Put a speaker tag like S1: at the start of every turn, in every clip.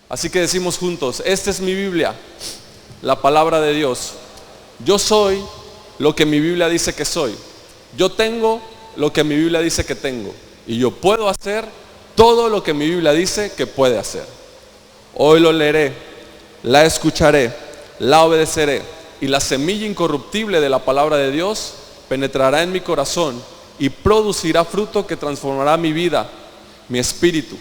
S1: Así que decimos juntos: esta es mi Biblia, la palabra de Dios. Yo soy lo que mi Biblia dice que soy. Yo tengo lo que mi Biblia dice que tengo. Y yo puedo hacer todo lo que mi Biblia dice que puede hacer. Hoy lo leeré, la escucharé, la obedeceré, y la semilla incorruptible de la palabra de Dios penetrará en mi corazón y producirá fruto que transformará mi vida, mi espíritu,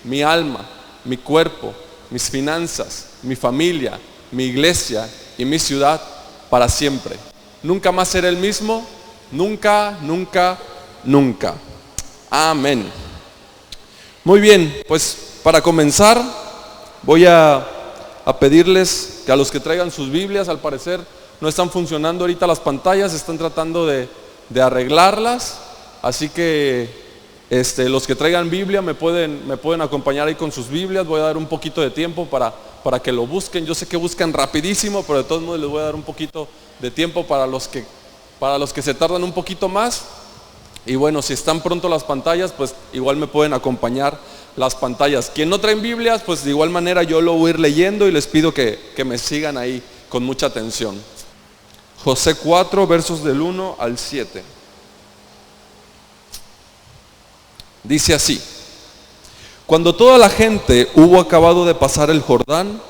S1: mi alma, mi cuerpo, mis finanzas, mi familia, mi iglesia y mi ciudad para siempre. Nunca más seré el mismo, nunca, nunca, nunca. Amén. Muy bien, pues para comenzar voy a pedirles que a los que traigan sus Biblias, al parecer no están funcionando ahorita las pantallas, están tratando de arreglarlas, así que los que traigan Biblia me pueden acompañar ahí con sus Biblias. Voy a dar un poquito de tiempo para que lo busquen. Yo sé que buscan rapidísimo, pero de todos modos les voy a dar un poquito de tiempo para los que se tardan un poquito más. Y bueno, si están pronto las pantallas, pues igual me pueden acompañar las pantallas. Quien no traen Biblias, pues de igual manera yo lo voy a ir leyendo y les pido que me sigan ahí con mucha atención. Josué 4, versos del 1 al 7. Dice así: cuando toda la gente hubo acabado de pasar el Jordán,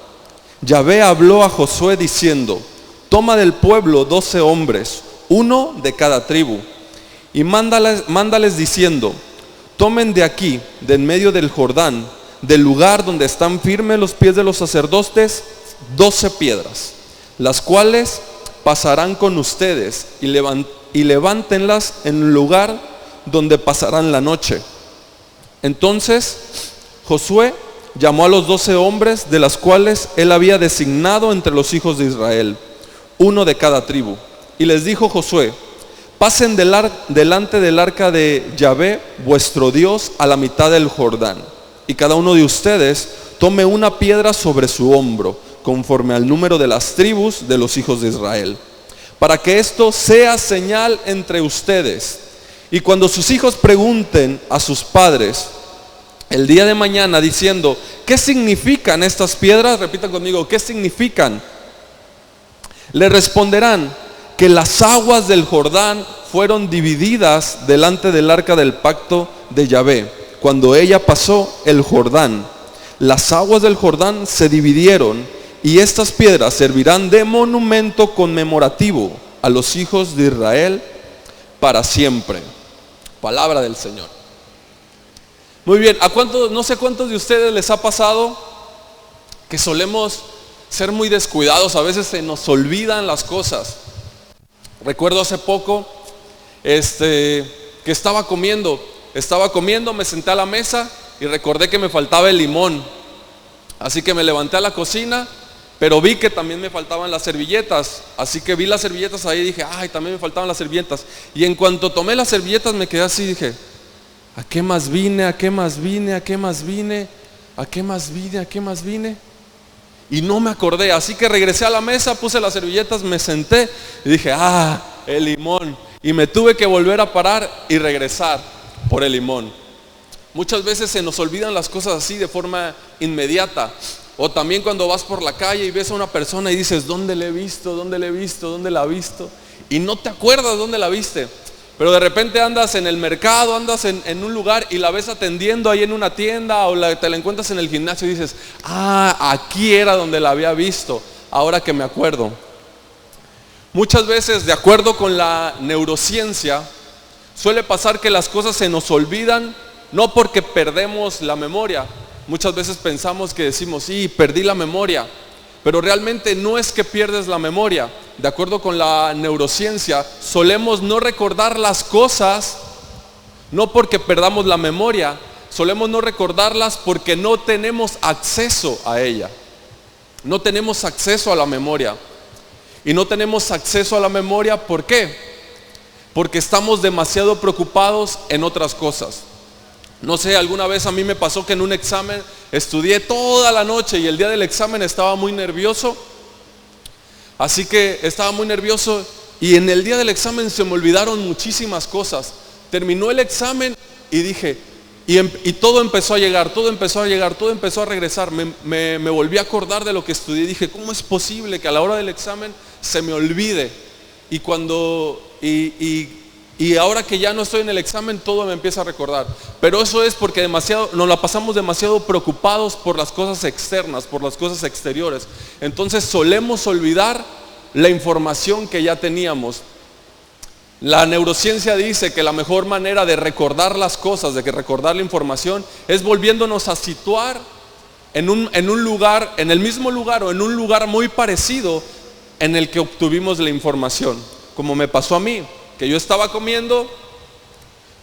S1: Yahvé habló a Josué diciendo: toma del pueblo 12 hombres, uno de cada tribu, y mándales diciendo: tomen de aquí, de en medio del Jordán, del lugar donde están firmes los pies de los sacerdotes, 12 piedras, las cuales pasarán con ustedes, y levántenlas en el lugar donde pasarán la noche. Entonces Josué llamó a los 12 hombres, de las cuales él había designado entre los hijos de Israel, uno de cada tribu, y les dijo Josué: pasen delante del arca de Yahvé vuestro Dios a la mitad del Jordán, y cada uno de ustedes tome una piedra sobre su hombro, conforme al número de las tribus de los hijos de Israel, para que esto sea señal entre ustedes. Y cuando sus hijos pregunten a sus padres el día de mañana diciendo: ¿qué significan estas piedras? Repitan conmigo: ¿qué significan? Le responderán que las aguas del Jordán fueron divididas delante del arca del pacto de Yahvé. Cuando ella pasó el Jordán, las aguas del Jordán se dividieron, y estas piedras servirán de monumento conmemorativo a los hijos de Israel para siempre. Palabra del Señor. Muy bien, no sé cuántos de ustedes les ha pasado que solemos ser muy descuidados, a veces se nos olvidan las cosas. Recuerdo hace poco que estaba comiendo, me senté a la mesa y recordé que me faltaba el limón. Así que me levanté a la cocina, pero vi que también me faltaban las servilletas. Así que vi las servilletas ahí y dije: ay, también me faltaban las servilletas. Y en cuanto tomé las servilletas me quedé así y dije: ¿a qué más vine? ¿A qué más vine? ¿A qué más vine? ¿A qué más vine? ¿A qué más vine? Y no me acordé, así que regresé a la mesa, puse las servilletas, me senté y dije: el limón. Y me tuve que volver a parar y regresar por el limón. Muchas veces se nos olvidan las cosas así de forma inmediata. O también cuando vas por la calle y ves a una persona y dices: ¿dónde la he visto? ¿Dónde la he visto? ¿Dónde la he visto? Y no te acuerdas dónde la viste. Pero de repente andas en el mercado, andas en un lugar y la ves atendiendo ahí en una tienda, o te la encuentras en el gimnasio y dices: aquí era donde la había visto, ahora que me acuerdo. Muchas veces, de acuerdo con la neurociencia, suele pasar que las cosas se nos olvidan, no porque perdemos la memoria. Muchas veces pensamos que decimos: sí, perdí la memoria, pero realmente no es que pierdes la memoria. De acuerdo con la neurociencia, solemos no recordar las cosas, no porque perdamos la memoria, solemos no recordarlas porque no tenemos acceso a ella. No tenemos acceso a la memoria. Y no tenemos acceso a la memoria, ¿por qué? Porque estamos demasiado preocupados en otras cosas. No sé, alguna vez a mí me pasó que en un examen estudié toda la noche y el día del examen estaba muy nervioso. Así que estaba muy nervioso y en el día del examen se me olvidaron muchísimas cosas. Terminó el examen y dije: Y todo empezó a llegar, todo empezó a llegar, todo empezó a regresar. Me volví a acordar de lo que estudié. Dije, ¿cómo es posible que a la hora del examen se me olvide? Y ahora que ya no estoy en el examen, todo me empieza a recordar. Pero eso es porque nos la pasamos demasiado preocupados por las cosas externas, por las cosas exteriores. Entonces solemos olvidar la información que ya teníamos. La neurociencia dice que la mejor manera de recordar las cosas, de que recordar la información, es volviéndonos a situar en un lugar, en el mismo lugar o en un lugar muy parecido en el que obtuvimos la información. Como me pasó a mí, que yo estaba comiendo,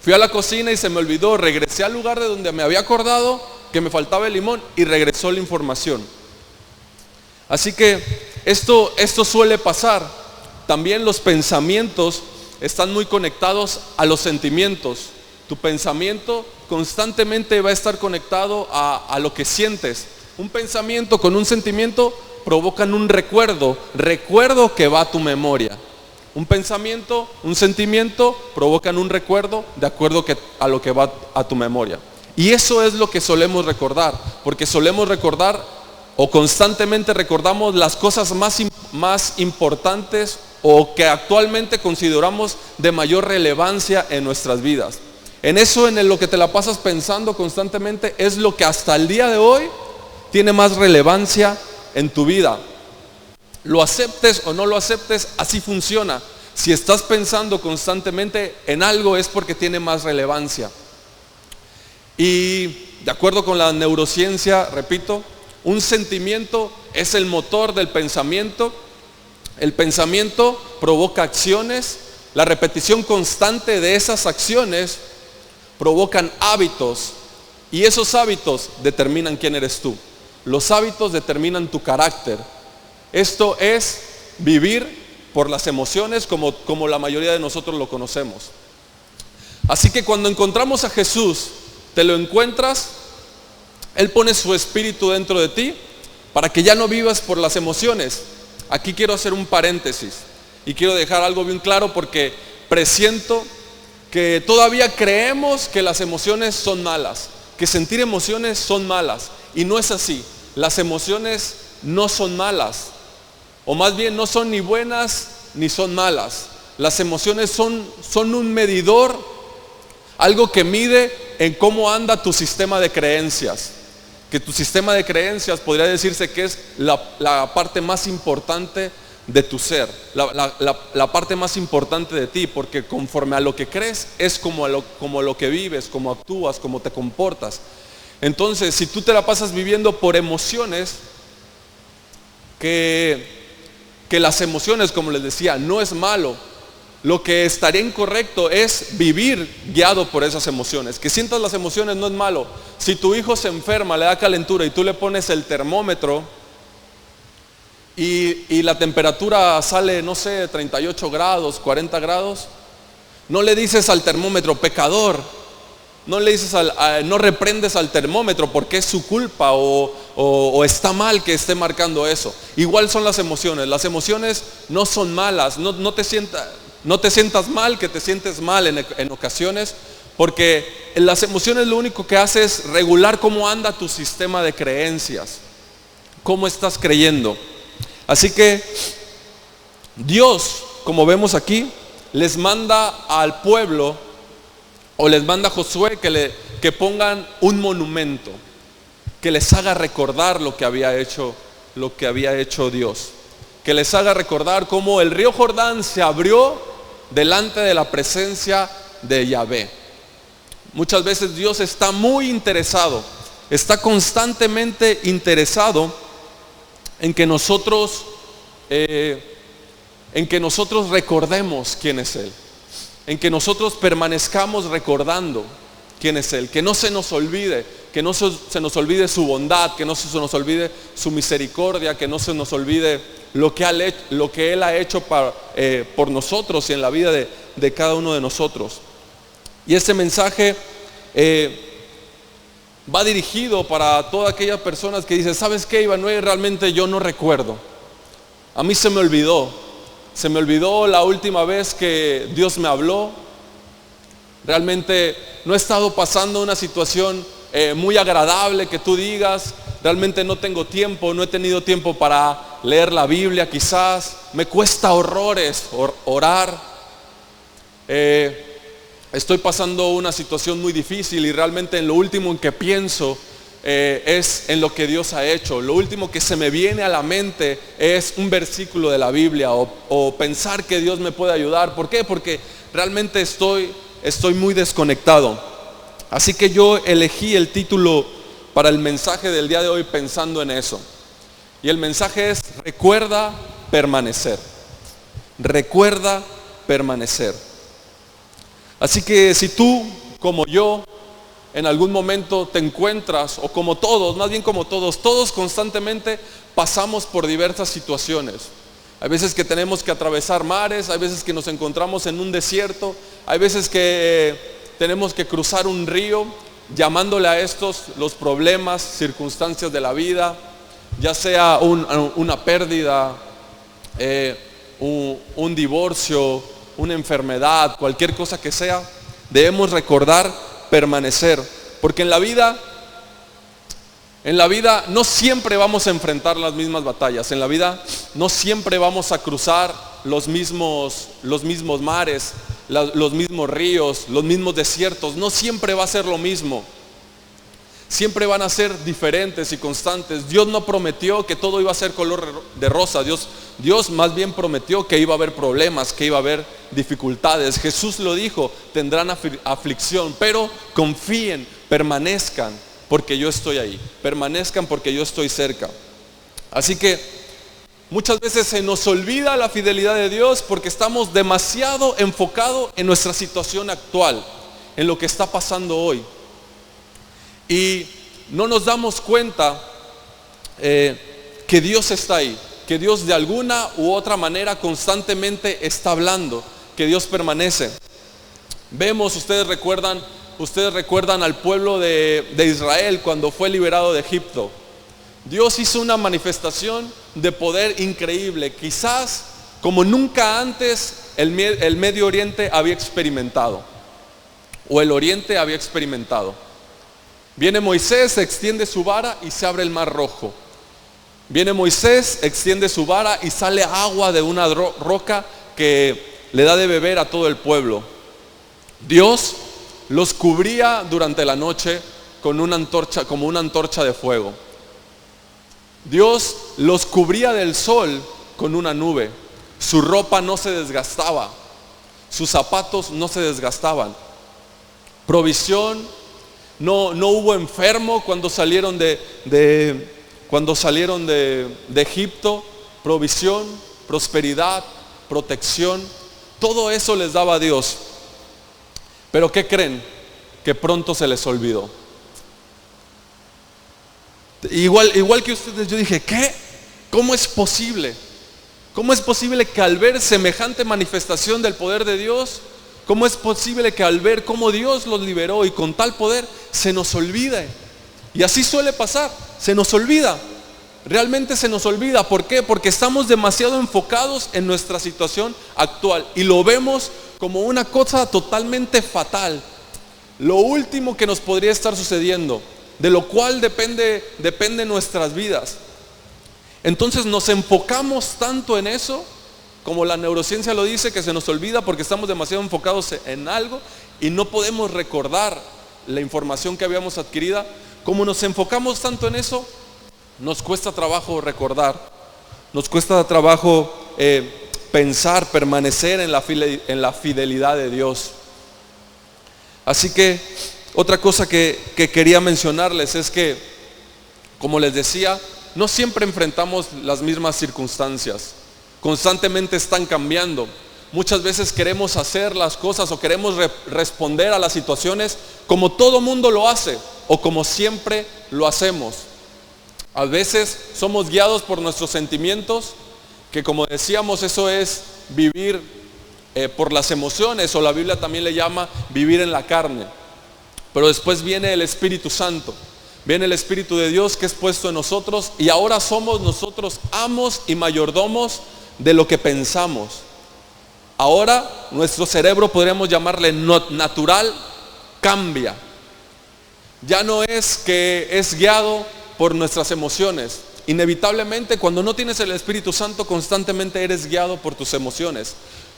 S1: fui a la cocina y se me olvidó, regresé al lugar de donde me había acordado que me faltaba el limón y regresó la información. Así que esto suele pasar. También los pensamientos están muy conectados a los sentimientos. Tu pensamiento constantemente va a estar conectado a lo que sientes. Un pensamiento con un sentimiento provocan un recuerdo que va a tu memoria. Un pensamiento, un sentimiento provocan un recuerdo de acuerdo a lo que va a tu memoria. Y eso es lo que solemos recordar, porque solemos recordar o constantemente recordamos las cosas más importantes o que actualmente consideramos de mayor relevancia en nuestras vidas. En lo que te la pasas pensando constantemente es lo que hasta el día de hoy tiene más relevancia en tu vida. Lo aceptes o no lo aceptes, así funciona. Si estás pensando constantemente en algo es porque tiene más relevancia. Y de acuerdo con la neurociencia, repito, un sentimiento es el motor del pensamiento. El pensamiento provoca acciones. La repetición constante de esas acciones provocan hábitos. Y esos hábitos determinan quién eres tú. Los hábitos determinan tu carácter. Esto es vivir por las emociones como la mayoría de nosotros lo conocemos. Así que cuando encontramos a Jesús, te lo encuentras, Él pone su espíritu dentro de ti para que ya no vivas por las emociones. Aquí quiero hacer un paréntesis y quiero dejar algo bien claro porque presiento que todavía creemos que las emociones son malas, que sentir emociones son malas, y no es así. Las emociones no son malas, o más bien no son ni buenas ni son malas. Las emociones son un medidor, algo que mide en cómo anda tu sistema de creencias. Que tu sistema de creencias podría decirse que es la parte más importante de tu ser, la parte más importante de ti, porque conforme a lo que crees es como lo que vives, como actúas, como te comportas. Entonces, si tú te la pasas viviendo por emociones, que las emociones, como les decía, no es malo. Lo que estaría incorrecto es vivir guiado por esas emociones. Que sientas las emociones no es malo. Si tu hijo se enferma, le da calentura y tú le pones el termómetro y la temperatura sale, no sé, 38 grados, 40 grados, no le dices al termómetro pecador, no le dices no reprendes al termómetro porque es su culpa o está mal que esté marcando eso. Igual son las emociones no son malas. No te sientas mal, que te sientes mal en ocasiones, porque las emociones lo único que hace es regular cómo anda tu sistema de creencias, cómo estás creyendo. Así que Dios, como vemos aquí, les manda al pueblo, o les manda a Josué que pongan un monumento, que les haga recordar lo que había hecho Dios, que les haga recordar cómo el río Jordán se abrió delante de la presencia de Yahvé. Muchas veces Dios está muy interesado, está constantemente interesado en que nosotros recordemos quién es Él, en que nosotros permanezcamos recordando quién es Él, que no se nos olvide, que no se nos olvide su bondad, que no se nos olvide su misericordia, que no se nos olvide lo que Él ha hecho por nosotros y en la vida de cada uno de nosotros. Y este mensaje va dirigido para todas aquellas personas que dicen, ¿sabes qué, Iván? Realmente yo no recuerdo. A mí se me olvidó la última vez que Dios me habló. Realmente no he estado pasando una situación muy agradable que tú digas, realmente no tengo tiempo, no he tenido tiempo para leer la Biblia quizás, me cuesta horrores orar, estoy pasando una situación muy difícil y realmente en lo último en que pienso es en lo que Dios ha hecho. Lo último que se me viene a la mente es un versículo de la Biblia o pensar que Dios me puede ayudar. ¿Por qué? Porque realmente estoy muy desconectado. Así que yo elegí el título para el mensaje del día de hoy pensando en eso. Y el mensaje es: recuerda permanecer. Recuerda permanecer. Así que si tú, como yo, en algún momento te encuentras, o como todos, más bien como todos constantemente pasamos por diversas situaciones. Hay veces que tenemos que atravesar mares, hay veces que nos encontramos en un desierto, hay veces que tenemos que cruzar un río, llamándole a estos los problemas, circunstancias de la vida, ya sea una pérdida, un divorcio, una enfermedad, cualquier cosa que sea. Debemos recordar permanecer, porque en la vida no siempre vamos a enfrentar las mismas batallas, en la vida no siempre vamos a cruzar los mismos mares, los mismos ríos, los mismos desiertos, no siempre va a ser lo mismo, siempre van a ser diferentes y constantes. Dios no prometió que todo iba a ser color de rosa, Dios más bien prometió que iba a haber problemas, que iba a haber dificultades. Jesús lo dijo: tendrán aflicción, pero confíen, permanezcan, porque yo estoy ahí, permanezcan porque yo estoy cerca. Así que muchas veces se nos olvida la fidelidad de Dios porque estamos demasiado enfocados en nuestra situación actual, en lo que está pasando hoy. Y no nos damos cuenta que Dios está ahí, que Dios de alguna u otra manera constantemente está hablando, que Dios permanece. Vemos, ustedes recuerdan al pueblo de Israel cuando fue liberado de Egipto. Dios hizo una manifestación de poder increíble, quizás como nunca antes el Medio Oriente había experimentado, o el Oriente había experimentado. Viene Moisés, extiende su vara y se abre el mar rojo. Viene Moisés, extiende su vara y sale agua de una roca que le da de beber a todo el pueblo. Dios los cubría durante la noche con una antorcha, como una antorcha de fuego. Dios los cubría del sol con una nube. Su ropa no se desgastaba, sus zapatos no se desgastaban. Provisión. No hubo enfermo cuando salieron de Egipto. Provisión, prosperidad, protección, todo eso les daba Dios. Pero ¿qué creen? Que pronto se les olvidó. Igual que ustedes, yo dije: ¿qué? ¿Cómo es posible? ¿Cómo es posible que al ver semejante manifestación del poder de Dios, cómo es posible que al ver cómo Dios los liberó y con tal poder, se nos olvide? Y así suele pasar, se nos olvida, realmente se nos olvida. ¿Por qué? Porque estamos demasiado enfocados en nuestra situación actual y lo vemos como una cosa totalmente fatal, lo último que nos podría estar sucediendo, de lo cual depende nuestras vidas. Entonces nos enfocamos tanto en eso, como la neurociencia lo dice, que se nos olvida porque estamos demasiado enfocados en algo y no podemos recordar la información que habíamos adquirida. Como nos enfocamos tanto en eso, nos cuesta trabajo recordar, nos cuesta trabajo pensar, permanecer en la fidelidad de Dios. Así que otra cosa que quería mencionarles es que, como les decía, no siempre enfrentamos las mismas circunstancias, constantemente están cambiando. Muchas veces queremos hacer las cosas o queremos responder a las situaciones como todo mundo lo hace o como siempre lo hacemos. A veces somos guiados por nuestros sentimientos, que como decíamos, eso es vivir por las emociones, o la Biblia también le llama vivir en la carne. Pero después viene el Espíritu Santo, viene el Espíritu de Dios que es puesto en nosotros, y ahora somos nosotros amos y mayordomos de lo que pensamos. Ahora nuestro cerebro, podríamos llamarle natural, cambia. Ya no es que es guiado por nuestras emociones. Inevitablemente, cuando no tienes el Espíritu Santo, constantemente eres guiado por tus emociones.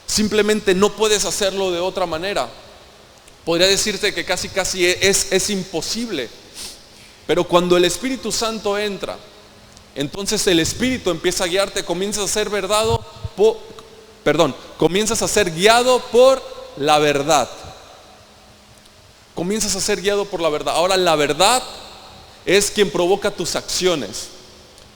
S1: Simplemente no puedes hacerlo de otra manera. Podría decirte que casi es imposible. Pero cuando el Espíritu Santo entra, entonces el Espíritu empieza a guiarte, comienzas a ser guiado por la verdad. Comienzas a ser guiado por la verdad. Ahora la verdad es quien provoca tus acciones.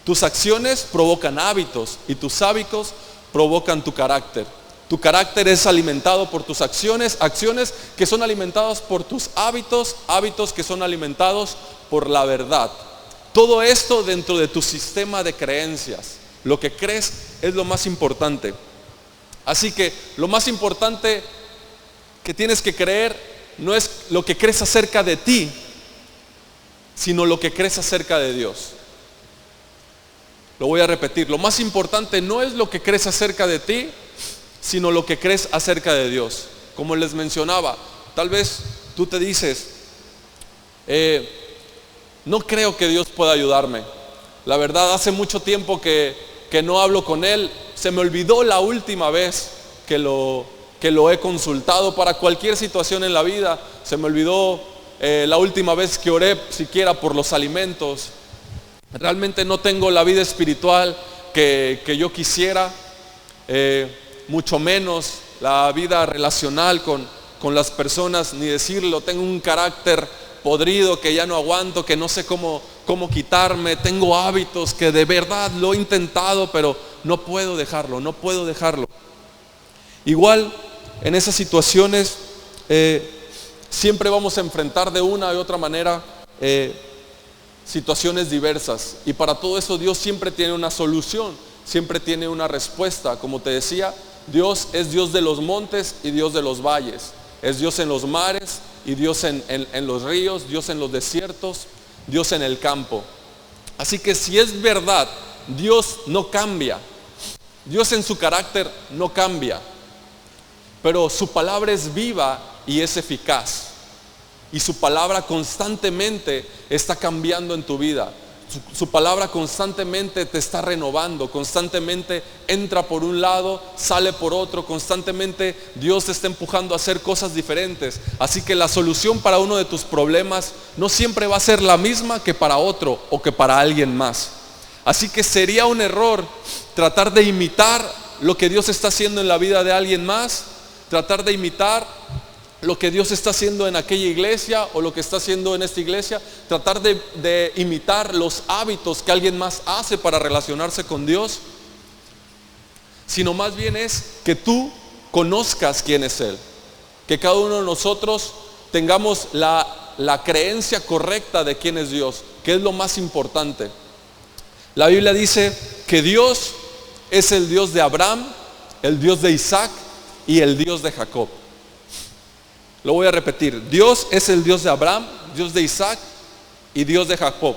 S1: Tus acciones provocan hábitos y tus hábitos provocan tu carácter. Tu carácter es alimentado por tus acciones, acciones que son alimentadas por tus hábitos, hábitos que son alimentados por la verdad. Todo esto dentro de tu sistema de creencias. Lo que crees es lo más importante. Así que lo más importante que tienes que creer no es lo que crees acerca de ti, sino lo que crees acerca de Dios. Lo voy a repetir, lo más importante no es lo que crees acerca de ti, sino lo que crees acerca de Dios. Como les mencionaba, tal vez tú te dices, no creo que Dios pueda ayudarme. La verdad, hace mucho tiempo que no hablo con Él. Se me olvidó la última vez que lo he consultado para cualquier situación en la vida. Se me olvidó la última vez que oré siquiera por los alimentos. Realmente no tengo la vida espiritual que yo quisiera, mucho menos la vida relacional con las personas, ni decirlo. Tengo un carácter podrido que ya no aguanto, que no sé cómo quitarme. Tengo hábitos que de verdad lo he intentado, pero no puedo dejarlo. Igual en esas situaciones siempre vamos a enfrentar de una u otra manera situaciones diversas, y para todo eso Dios siempre tiene una solución, siempre tiene una respuesta. Como te decía, Dios es Dios de los montes y Dios de los valles, es Dios en los mares y Dios en los ríos, Dios en los desiertos, Dios en el campo. Así que si es verdad, Dios no cambia, Dios en su carácter no cambia, pero su palabra es viva y es eficaz. Y su palabra constantemente está cambiando en tu vida. Su palabra constantemente te está renovando, constantemente entra por un lado, sale por otro, constantemente Dios te está empujando a hacer cosas diferentes. Así que la solución para uno de tus problemas no siempre va a ser la misma que para otro o que para alguien más. Así que sería un error tratar de imitar lo que Dios está haciendo en la vida de alguien más, tratar de imitar lo que Dios está haciendo en aquella iglesia o lo que está haciendo en esta iglesia, tratar de imitar los hábitos que alguien más hace para relacionarse con Dios, sino más bien es que tú conozcas quién es Él, que cada uno de nosotros tengamos la creencia correcta de quién es Dios, que es lo más importante. La Biblia dice que Dios es el Dios de Abraham, el Dios de Isaac y el Dios de Jacob. Lo voy a repetir, Dios es el Dios de Abraham, Dios de Isaac y Dios de Jacob.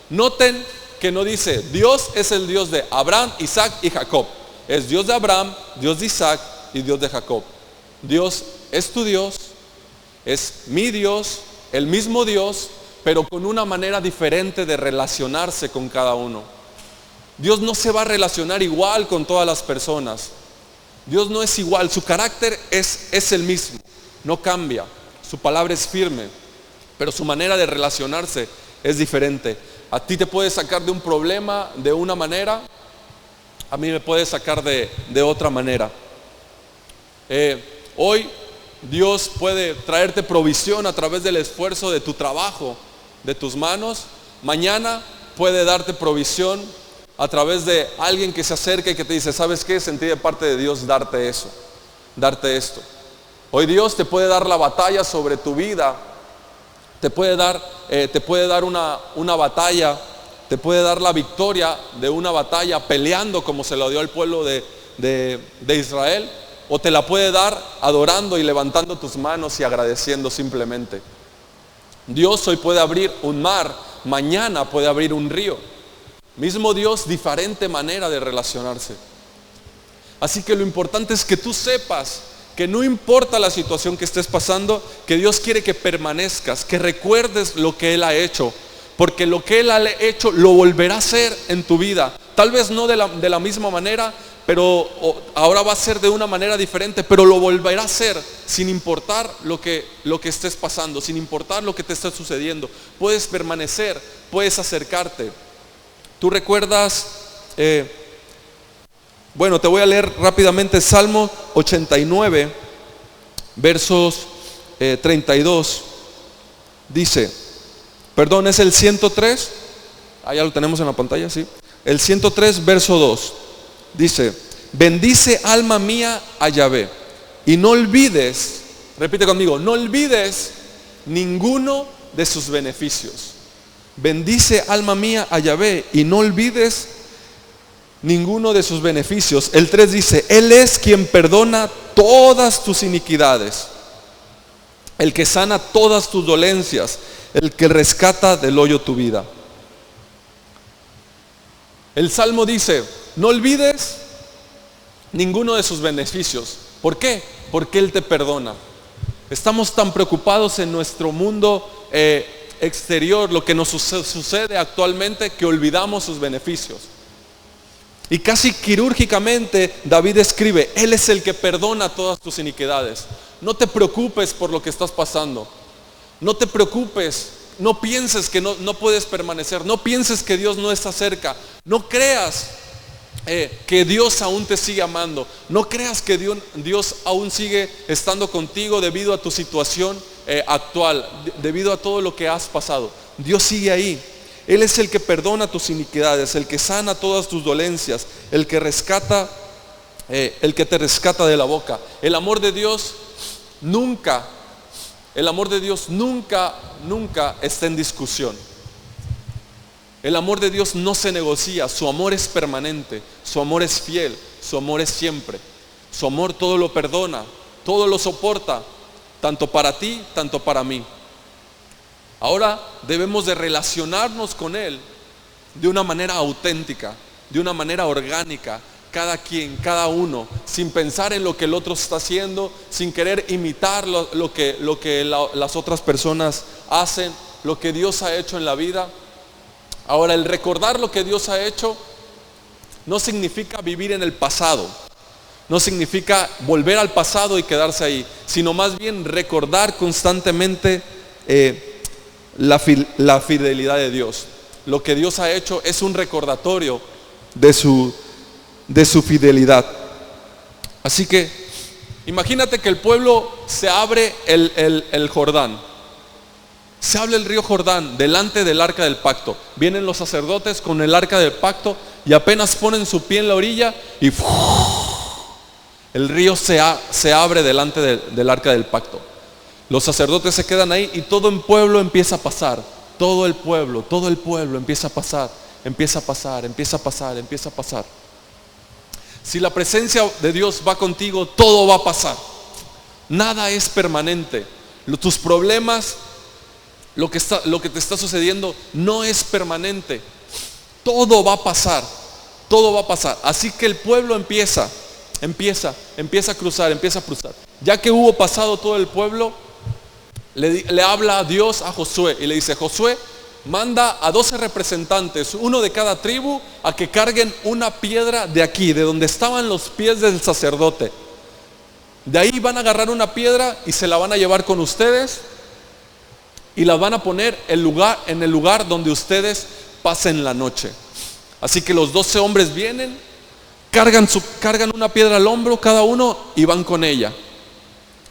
S1: Noten que no dice Dios es el Dios de Abraham, Isaac y Jacob. Es Dios de Abraham, Dios de Isaac y Dios de Jacob. Dios es tu Dios, es mi Dios, el mismo Dios, pero con una manera diferente de relacionarse con cada uno. Dios no se va a relacionar igual con todas las personas. Dios no es igual, su carácter es el mismo. No cambia, su palabra es firme, pero su manera de relacionarse es diferente. A ti te puede sacar de un problema de una manera, a mí me puede sacar de otra manera. Hoy Dios puede traerte provisión a través del esfuerzo de tu trabajo, de tus manos. Mañana puede darte provisión a través de alguien que se acerca y que te dice, ¿sabes qué? Sentí de parte de Dios darte eso, darte esto. Hoy Dios te puede dar la batalla sobre tu vida, te puede dar una batalla, te puede dar la victoria de una batalla peleando como se la dio al pueblo de Israel, o te la puede dar adorando y levantando tus manos y agradeciendo simplemente. Dios hoy puede abrir un mar, mañana puede abrir un río. Mismo Dios, diferente manera de relacionarse. Así que lo importante es que tú sepas que no importa la situación que estés pasando, que Dios quiere que permanezcas, que recuerdes lo que Él ha hecho, porque lo que Él ha hecho lo volverá a hacer en tu vida. Tal vez no de la misma manera, pero ahora va a ser de una manera diferente, pero lo volverá a hacer sin importar lo que estés pasando, sin importar lo que te está sucediendo. Puedes permanecer, puedes acercarte. Tú recuerdas, bueno, te voy a leer rápidamente Salmo 89, versos 32. Dice, perdón, es el 103, ya lo tenemos en la pantalla, sí. El 103, verso 2. Dice, bendice alma mía a Yahvé y no olvides, repite conmigo, no olvides ninguno de sus beneficios. Bendice alma mía a Yahvé y no olvides ninguno de sus beneficios. El 3 dice, Él es quien perdona todas tus iniquidades, el que sana todas tus dolencias, el que rescata del hoyo tu vida. El Salmo dice, no olvides ninguno de sus beneficios. ¿Por qué? Porque Él te perdona. Estamos tan preocupados en nuestro mundo exterior, lo que nos sucede actualmente, que olvidamos sus beneficios. Y casi quirúrgicamente David escribe, Él es el que perdona todas tus iniquidades. No te preocupes por lo que estás pasando. No te preocupes. No pienses que no puedes permanecer. No pienses que Dios no está cerca. No creas que Dios aún te sigue amando. No creas que Dios aún sigue estando contigo debido a tu situación actual, debido a todo lo que has pasado. Dios sigue ahí. Él es el que perdona tus iniquidades, el que sana todas tus dolencias, el que te rescata de la boca. El amor de Dios nunca está en discusión. El amor de Dios no se negocia, su amor es permanente, su amor es fiel, su amor es siempre. Su amor todo lo perdona, todo lo soporta, tanto para ti, tanto para mí. Ahora debemos de relacionarnos con Él de una manera auténtica, de una manera orgánica, cada quien, cada uno, sin pensar en lo que el otro está haciendo, sin querer imitar lo que las otras personas hacen, lo que Dios ha hecho en la vida. Ahora, el recordar lo que Dios ha hecho no significa vivir en el pasado, no significa volver al pasado y quedarse ahí, sino más bien recordar constantemente la fidelidad de Dios. Lo que Dios ha hecho es un recordatorio de su fidelidad. Así que imagínate que el pueblo se abre el Jordán. Se abre el río Jordán delante del arca del pacto. Vienen los sacerdotes con el arca del pacto y apenas ponen su pie en la orilla y el río se abre delante del arca del pacto. Los sacerdotes se quedan ahí y todo el pueblo empieza a pasar. Todo el pueblo empieza a pasar, empieza a pasar, empieza a pasar, empieza a pasar. Si la presencia de Dios va contigo, todo va a pasar. Nada es permanente. Tus problemas, lo que te está sucediendo no es permanente. Todo va a pasar. Todo va a pasar. Así que el pueblo empieza a cruzar. Ya que hubo pasado todo el pueblo, le habla a Dios a Josué y le dice, Josué, manda a 12 representantes, uno de cada tribu, a que carguen una piedra de aquí, de donde estaban los pies del sacerdote. De ahí van a agarrar una piedra y se la van a llevar con ustedes y la van a poner en el lugar donde ustedes pasen la noche. Así que los 12 hombres vienen, cargan una piedra al hombro cada uno y van con ella.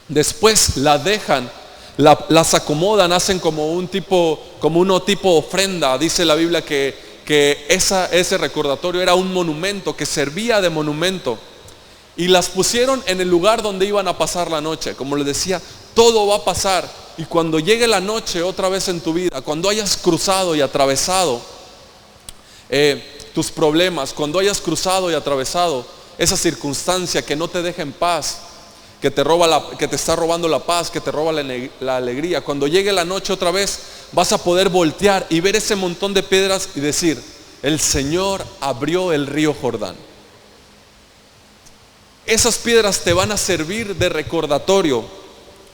S1: Después la dejan, las acomodan, hacen como un tipo ofrenda. Dice la Biblia que ese recordatorio era un monumento, que servía de monumento. Y las pusieron en el lugar donde iban a pasar la noche. Como les decía, todo va a pasar. Y cuando llegue la noche otra vez en tu vida, cuando hayas cruzado y atravesado tus problemas, cuando hayas cruzado y atravesado esa circunstancia que no te deja en paz, que te está robando la paz, que te roba la alegría, cuando llegue la noche otra vez, vas a poder voltear y ver ese montón de piedras y decir, el Señor abrió el río Jordán. esas piedras te van a servir de recordatorio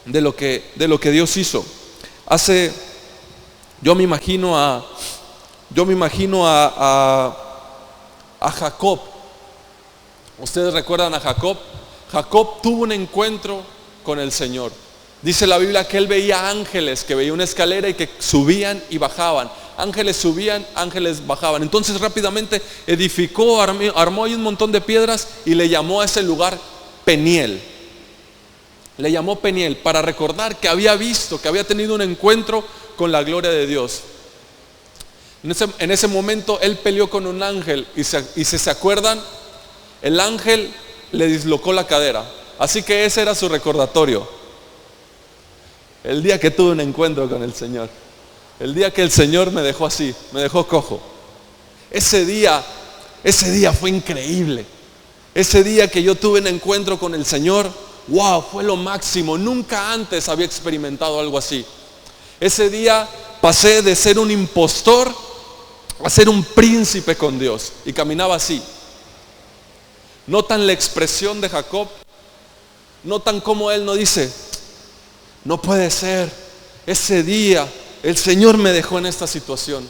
S1: de lo que Dios hizo. Yo me imagino a Jacob. ¿Ustedes recuerdan a Jacob? Jacob tuvo un encuentro con el Señor. Dice la Biblia que él veía ángeles, que veía una escalera y que subían y bajaban. Ángeles subían, ángeles bajaban. Entonces rápidamente edificó, armó ahí un montón de piedras y le llamó a ese lugar Peniel. Le llamó Peniel para recordar que había visto, que había tenido un encuentro con la gloria de Dios. En ese momento él peleó con un ángel y si se acuerdan, el ángel le dislocó la cadera. Así que ese era su recordatorio. El día que tuve un encuentro con el Señor. El día que el Señor me dejó así, me dejó cojo. Ese día fue increíble. Ese día que yo tuve un encuentro con el Señor, wow, fue lo máximo. Nunca antes había experimentado algo así. Ese día pasé de ser un impostor a ser un príncipe con Dios. Y caminaba así. Notan la expresión de Jacob. Notan cómo él no dice, no puede ser, ese día el Señor me dejó en esta situación.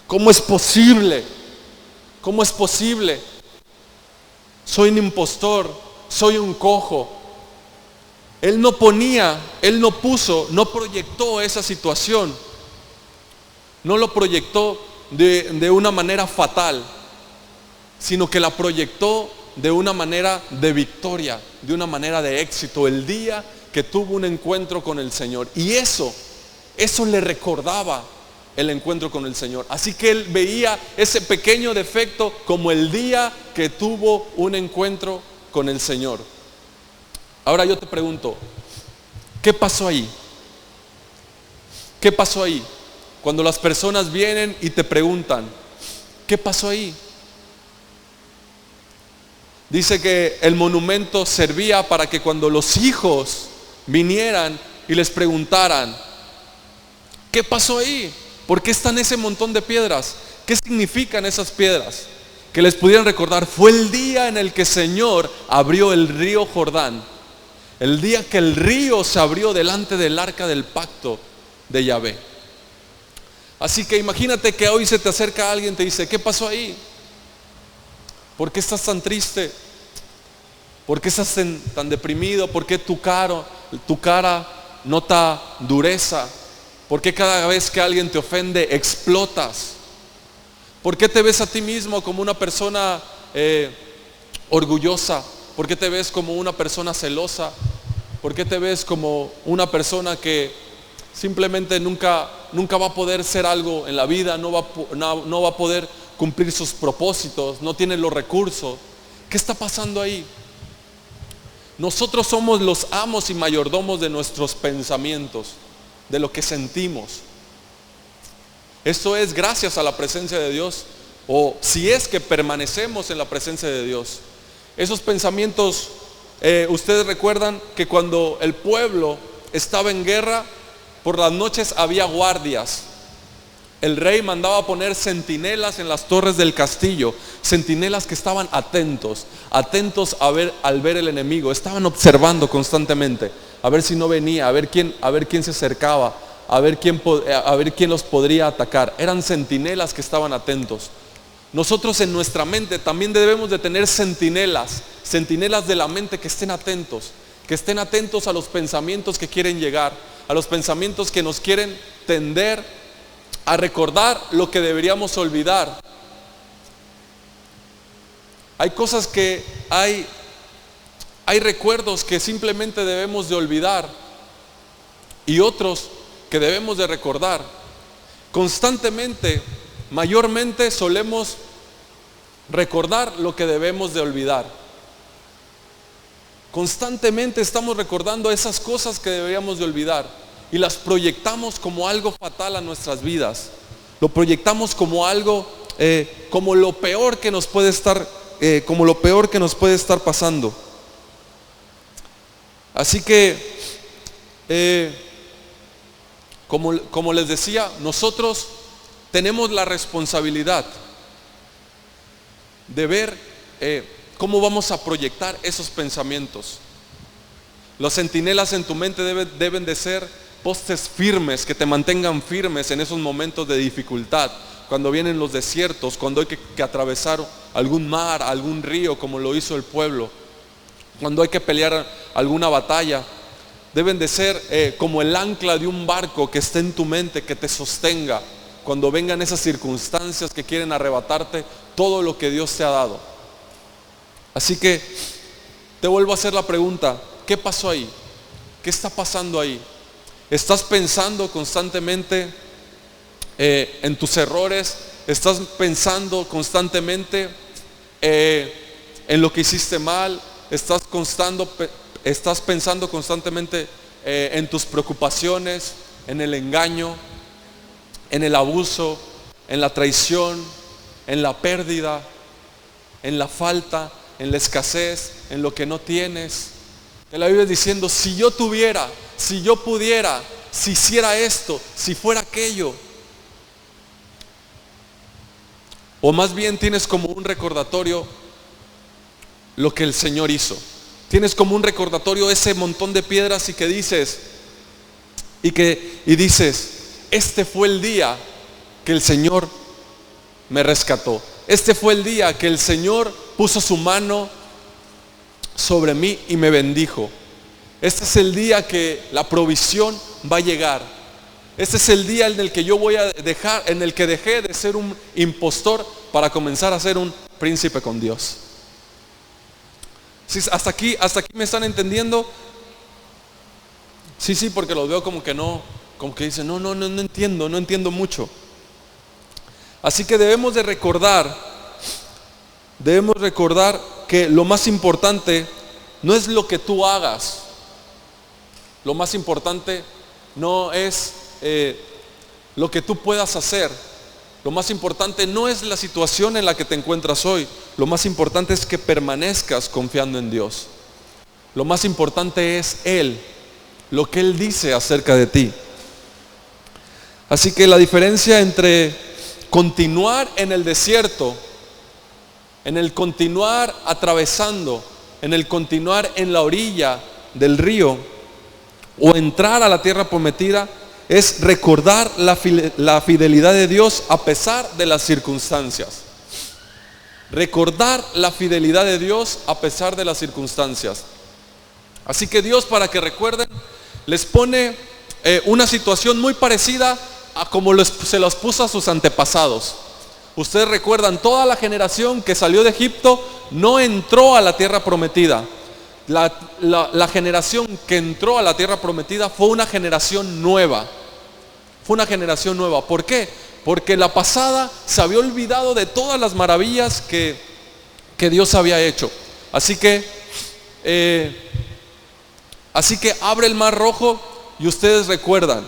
S1: ¿Cómo es posible? ¿Cómo es posible? Soy un impostor, soy un cojo. Él no proyectó esa situación. No lo proyectó de una manera fatal, sino que la proyectó de una manera de victoria, de una manera de éxito, el día que tuvo un encuentro con el Señor. Y eso le recordaba el encuentro con el Señor. Así que él veía ese pequeño defecto como el día que tuvo un encuentro con el Señor. Ahora yo te pregunto, ¿qué pasó ahí? ¿Qué pasó ahí? Cuando las personas vienen y te preguntan, ¿qué pasó ahí? Dice que el monumento servía para que cuando los hijos vinieran y les preguntaran, ¿qué pasó ahí? ¿Por qué están ese montón de piedras? ¿Qué significan esas piedras? Que les pudieran recordar, fue el día en el que el Señor abrió el río Jordán. El día que el río se abrió delante del arca del pacto de Yahvé. Así que imagínate que hoy se te acerca alguien y te dice, ¿qué pasó ahí? ¿Por qué estás tan triste? ¿Por qué estás tan deprimido? ¿Por qué tu cara nota dureza? ¿Por qué cada vez que alguien te ofende explotas? ¿Por qué te ves a ti mismo como una persona orgullosa? ¿Por qué te ves como una persona celosa? ¿Por qué te ves como una persona que simplemente nunca va a poder ser algo en la vida? No va a poder cumplir sus propósitos, no tiene los recursos. ¿Qué está pasando ahí? Nosotros somos los amos y mayordomos de nuestros pensamientos, de lo que sentimos. Esto es gracias a la presencia de Dios, o si es que permanecemos en la presencia de Dios. Esos pensamientos, ustedes recuerdan que cuando el pueblo estaba en guerra, por las noches había guardias. El rey mandaba poner centinelas en las torres del castillo, centinelas que estaban atentos al ver el enemigo. Estaban observando constantemente, a ver si no venía, a ver quién se acercaba, a ver quién los podría atacar. Eran centinelas que estaban atentos. Nosotros en nuestra mente también debemos de tener centinelas de la mente que estén atentos a los pensamientos que quieren llegar, a los pensamientos que nos quieren tender a recordar lo que deberíamos olvidar. Hay cosas que hay recuerdos que simplemente debemos de olvidar y otros que debemos de recordar. Constantemente, mayormente solemos recordar lo que debemos de olvidar. Constantemente estamos recordando esas cosas que deberíamos de olvidar y las proyectamos como algo fatal a nuestras vidas. Lo proyectamos como algo, como lo peor que nos puede estar pasando. Así que, como les decía, nosotros tenemos la responsabilidad de ver ¿cómo vamos a proyectar esos pensamientos? Los centinelas en tu mente deben de ser postes firmes, que te mantengan firmes en esos momentos de dificultad, cuando vienen los desiertos, cuando hay que atravesar algún mar, algún río, como lo hizo el pueblo, cuando hay que pelear alguna batalla. Deben de ser como el ancla de un barco que esté en tu mente, que te sostenga cuando vengan esas circunstancias que quieren arrebatarte todo lo que Dios te ha dado. Así que te vuelvo a hacer la pregunta: ¿qué pasó ahí? ¿Qué está pasando ahí? ¿Estás pensando constantemente en tus errores? ¿Estás pensando constantemente en lo que hiciste mal? ¿Estás pensando constantemente en tus preocupaciones, en el engaño, en el abuso, en la traición, en la pérdida, en la falta, en la escasez, en lo que no tienes? Te la vives diciendo: si yo tuviera, si yo pudiera, si hiciera esto, si fuera aquello. O más bien tienes como un recordatorio lo que el Señor hizo. Tienes como un recordatorio ese montón de piedras y dices, este fue el día que el Señor me rescató. Este fue el día que el Señor puso su mano sobre mí y me bendijo. Este es el día que la provisión va a llegar. Este es el día en el que yo voy a dejar, en el que dejé de ser un impostor para comenzar a ser un príncipe con Dios. ¿Sí? Hasta aquí me están entendiendo. Sí, porque los veo como que no, como que dicen, no entiendo mucho. Así que debemos recordar que lo más importante no es lo que tú hagas. Lo más importante no es lo que tú puedas hacer. Lo más importante no es la situación en la que te encuentras hoy. Lo más importante es que permanezcas confiando en Dios. Lo más importante es Él, lo que Él dice acerca de ti. Así que la diferencia entre continuar en el desierto, en el continuar atravesando, en el continuar en la orilla del río o entrar a la tierra prometida, es recordar la fidelidad de Dios a pesar de las circunstancias. Recordar la fidelidad de Dios a pesar de las circunstancias. Así que Dios, para que recuerden, les pone una situación muy parecida a como se los puso a sus antepasados. Ustedes recuerdan, toda la generación que salió de Egipto no entró a la tierra prometida. La generación que entró a la tierra prometida fue una generación nueva. Fue una generación nueva. ¿Por qué? Porque la pasada se había olvidado de todas las maravillas que Dios había hecho. Así que abre el mar rojo y ustedes recuerdan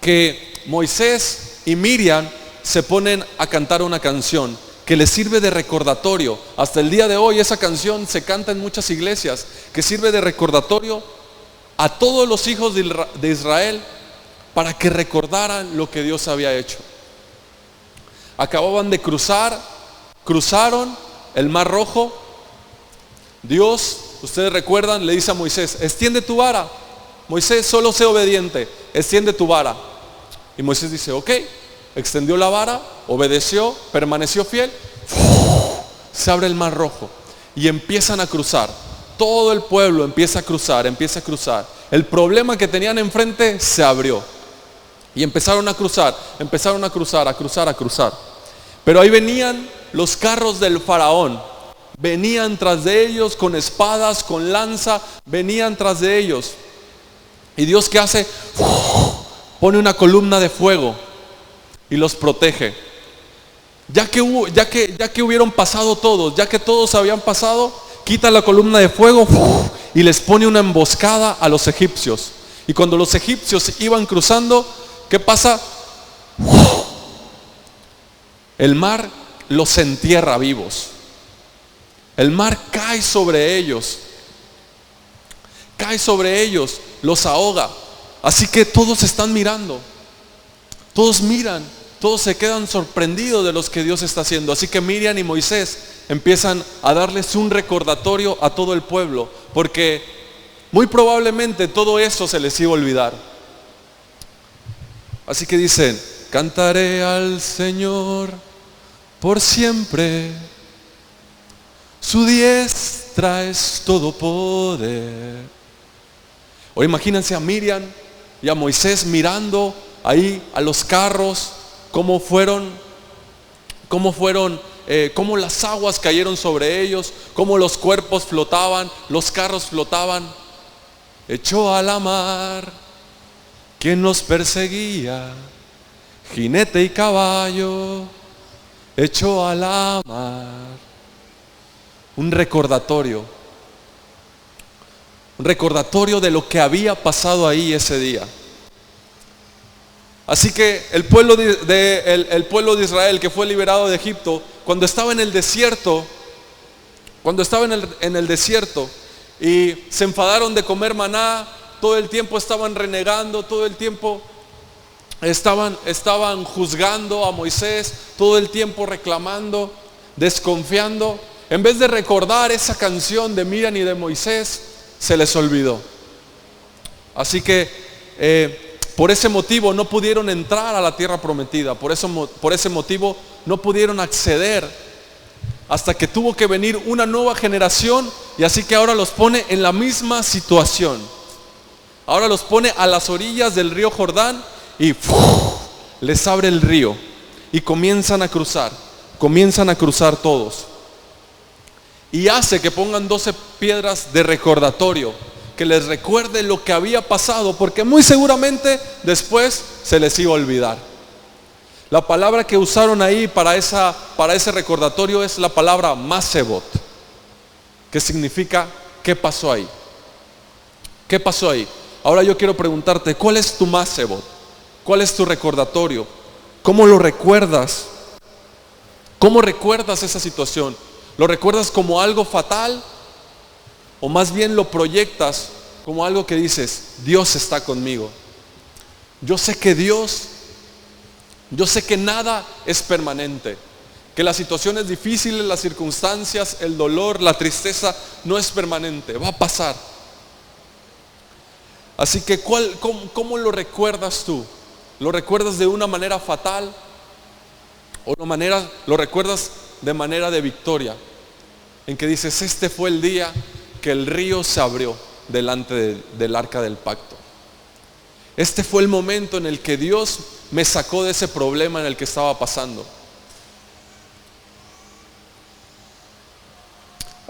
S1: que Moisés y Miriam se ponen a cantar una canción que les sirve de recordatorio. Hasta el día de hoy esa canción se canta en muchas iglesias, que sirve de recordatorio a todos los hijos de Israel para que recordaran lo que Dios había hecho. Acababan de cruzaron el mar rojo. Dios, ustedes recuerdan, le dice a Moisés: extiende tu vara. Moisés, solo sé obediente, extiende tu vara. Y Moisés dice: ok. Extendió la vara, obedeció, permaneció fiel. Se abre el mar rojo y empiezan a cruzar. Todo el pueblo empieza a cruzar. El problema que tenían enfrente se abrió y empezaron a cruzar. Pero ahí venían los carros del faraón. Venían tras de ellos con espadas, con lanza. Venían tras de ellos. Y Dios, ¿qué hace? Pone una columna de fuego y los protege. Ya que hubieron pasado todos, ya que todos habían pasado, quita la columna de fuego y les pone una emboscada a los egipcios. Y cuando los egipcios iban cruzando, ¿qué pasa? El mar los entierra vivos. El mar cae sobre ellos, los ahoga. Así que todos están mirando. Todos miran Todos se quedan sorprendidos de lo que Dios está haciendo. Así que Miriam y Moisés empiezan a darles un recordatorio a todo el pueblo, porque muy probablemente todo eso se les iba a olvidar. Así que dicen: cantaré al Señor por siempre, su diestra es todo poder. Ahora imagínense a Miriam y a Moisés mirando ahí a los carros, cómo las aguas cayeron sobre ellos, cómo los cuerpos flotaban, los carros flotaban. Echó a la mar quien nos perseguía, jinete y caballo, echó a la mar. Un recordatorio de lo que había pasado ahí ese día. Así que el pueblo de Israel, que fue liberado de Egipto, cuando estaba en el desierto, y se enfadaron de comer maná, todo el tiempo estaban renegando, todo el tiempo estaban juzgando a Moisés, todo el tiempo reclamando, desconfiando. En vez de recordar esa canción de Miriam y de Moisés, se les olvidó. Así que por ese motivo no pudieron entrar a la tierra prometida. Por ese motivo no pudieron acceder, hasta que tuvo que venir una nueva generación. Y así que ahora los pone en la misma situación. Ahora los pone a las orillas del río Jordán y les abre el río y comienzan a cruzar todos. Y hace que pongan 12 piedras de recordatorio, que les recuerde lo que había pasado, porque muy seguramente después se les iba a olvidar. La palabra que usaron ahí para ese recordatorio es la palabra Masebot, que significa ¿qué pasó ahí? ¿Qué pasó ahí? Ahora yo quiero preguntarte, ¿cuál es tu Masebot? ¿Cuál es tu recordatorio? ¿Cómo lo recuerdas? ¿Cómo recuerdas esa situación? ¿Lo recuerdas como algo fatal? ¿O más bien lo proyectas como algo que dices: Dios está conmigo? Yo sé que nada es permanente, que las situaciones difíciles, las circunstancias, el dolor, la tristeza no es permanente, va a pasar. Así que ¿cómo lo recuerdas tú? ¿Lo recuerdas de una manera fatal? ¿O lo recuerdas de manera de victoria? En que dices: este fue el día que el río se abrió delante del arca del pacto. Este fue el momento en el que Dios me sacó de ese problema en el que estaba pasando.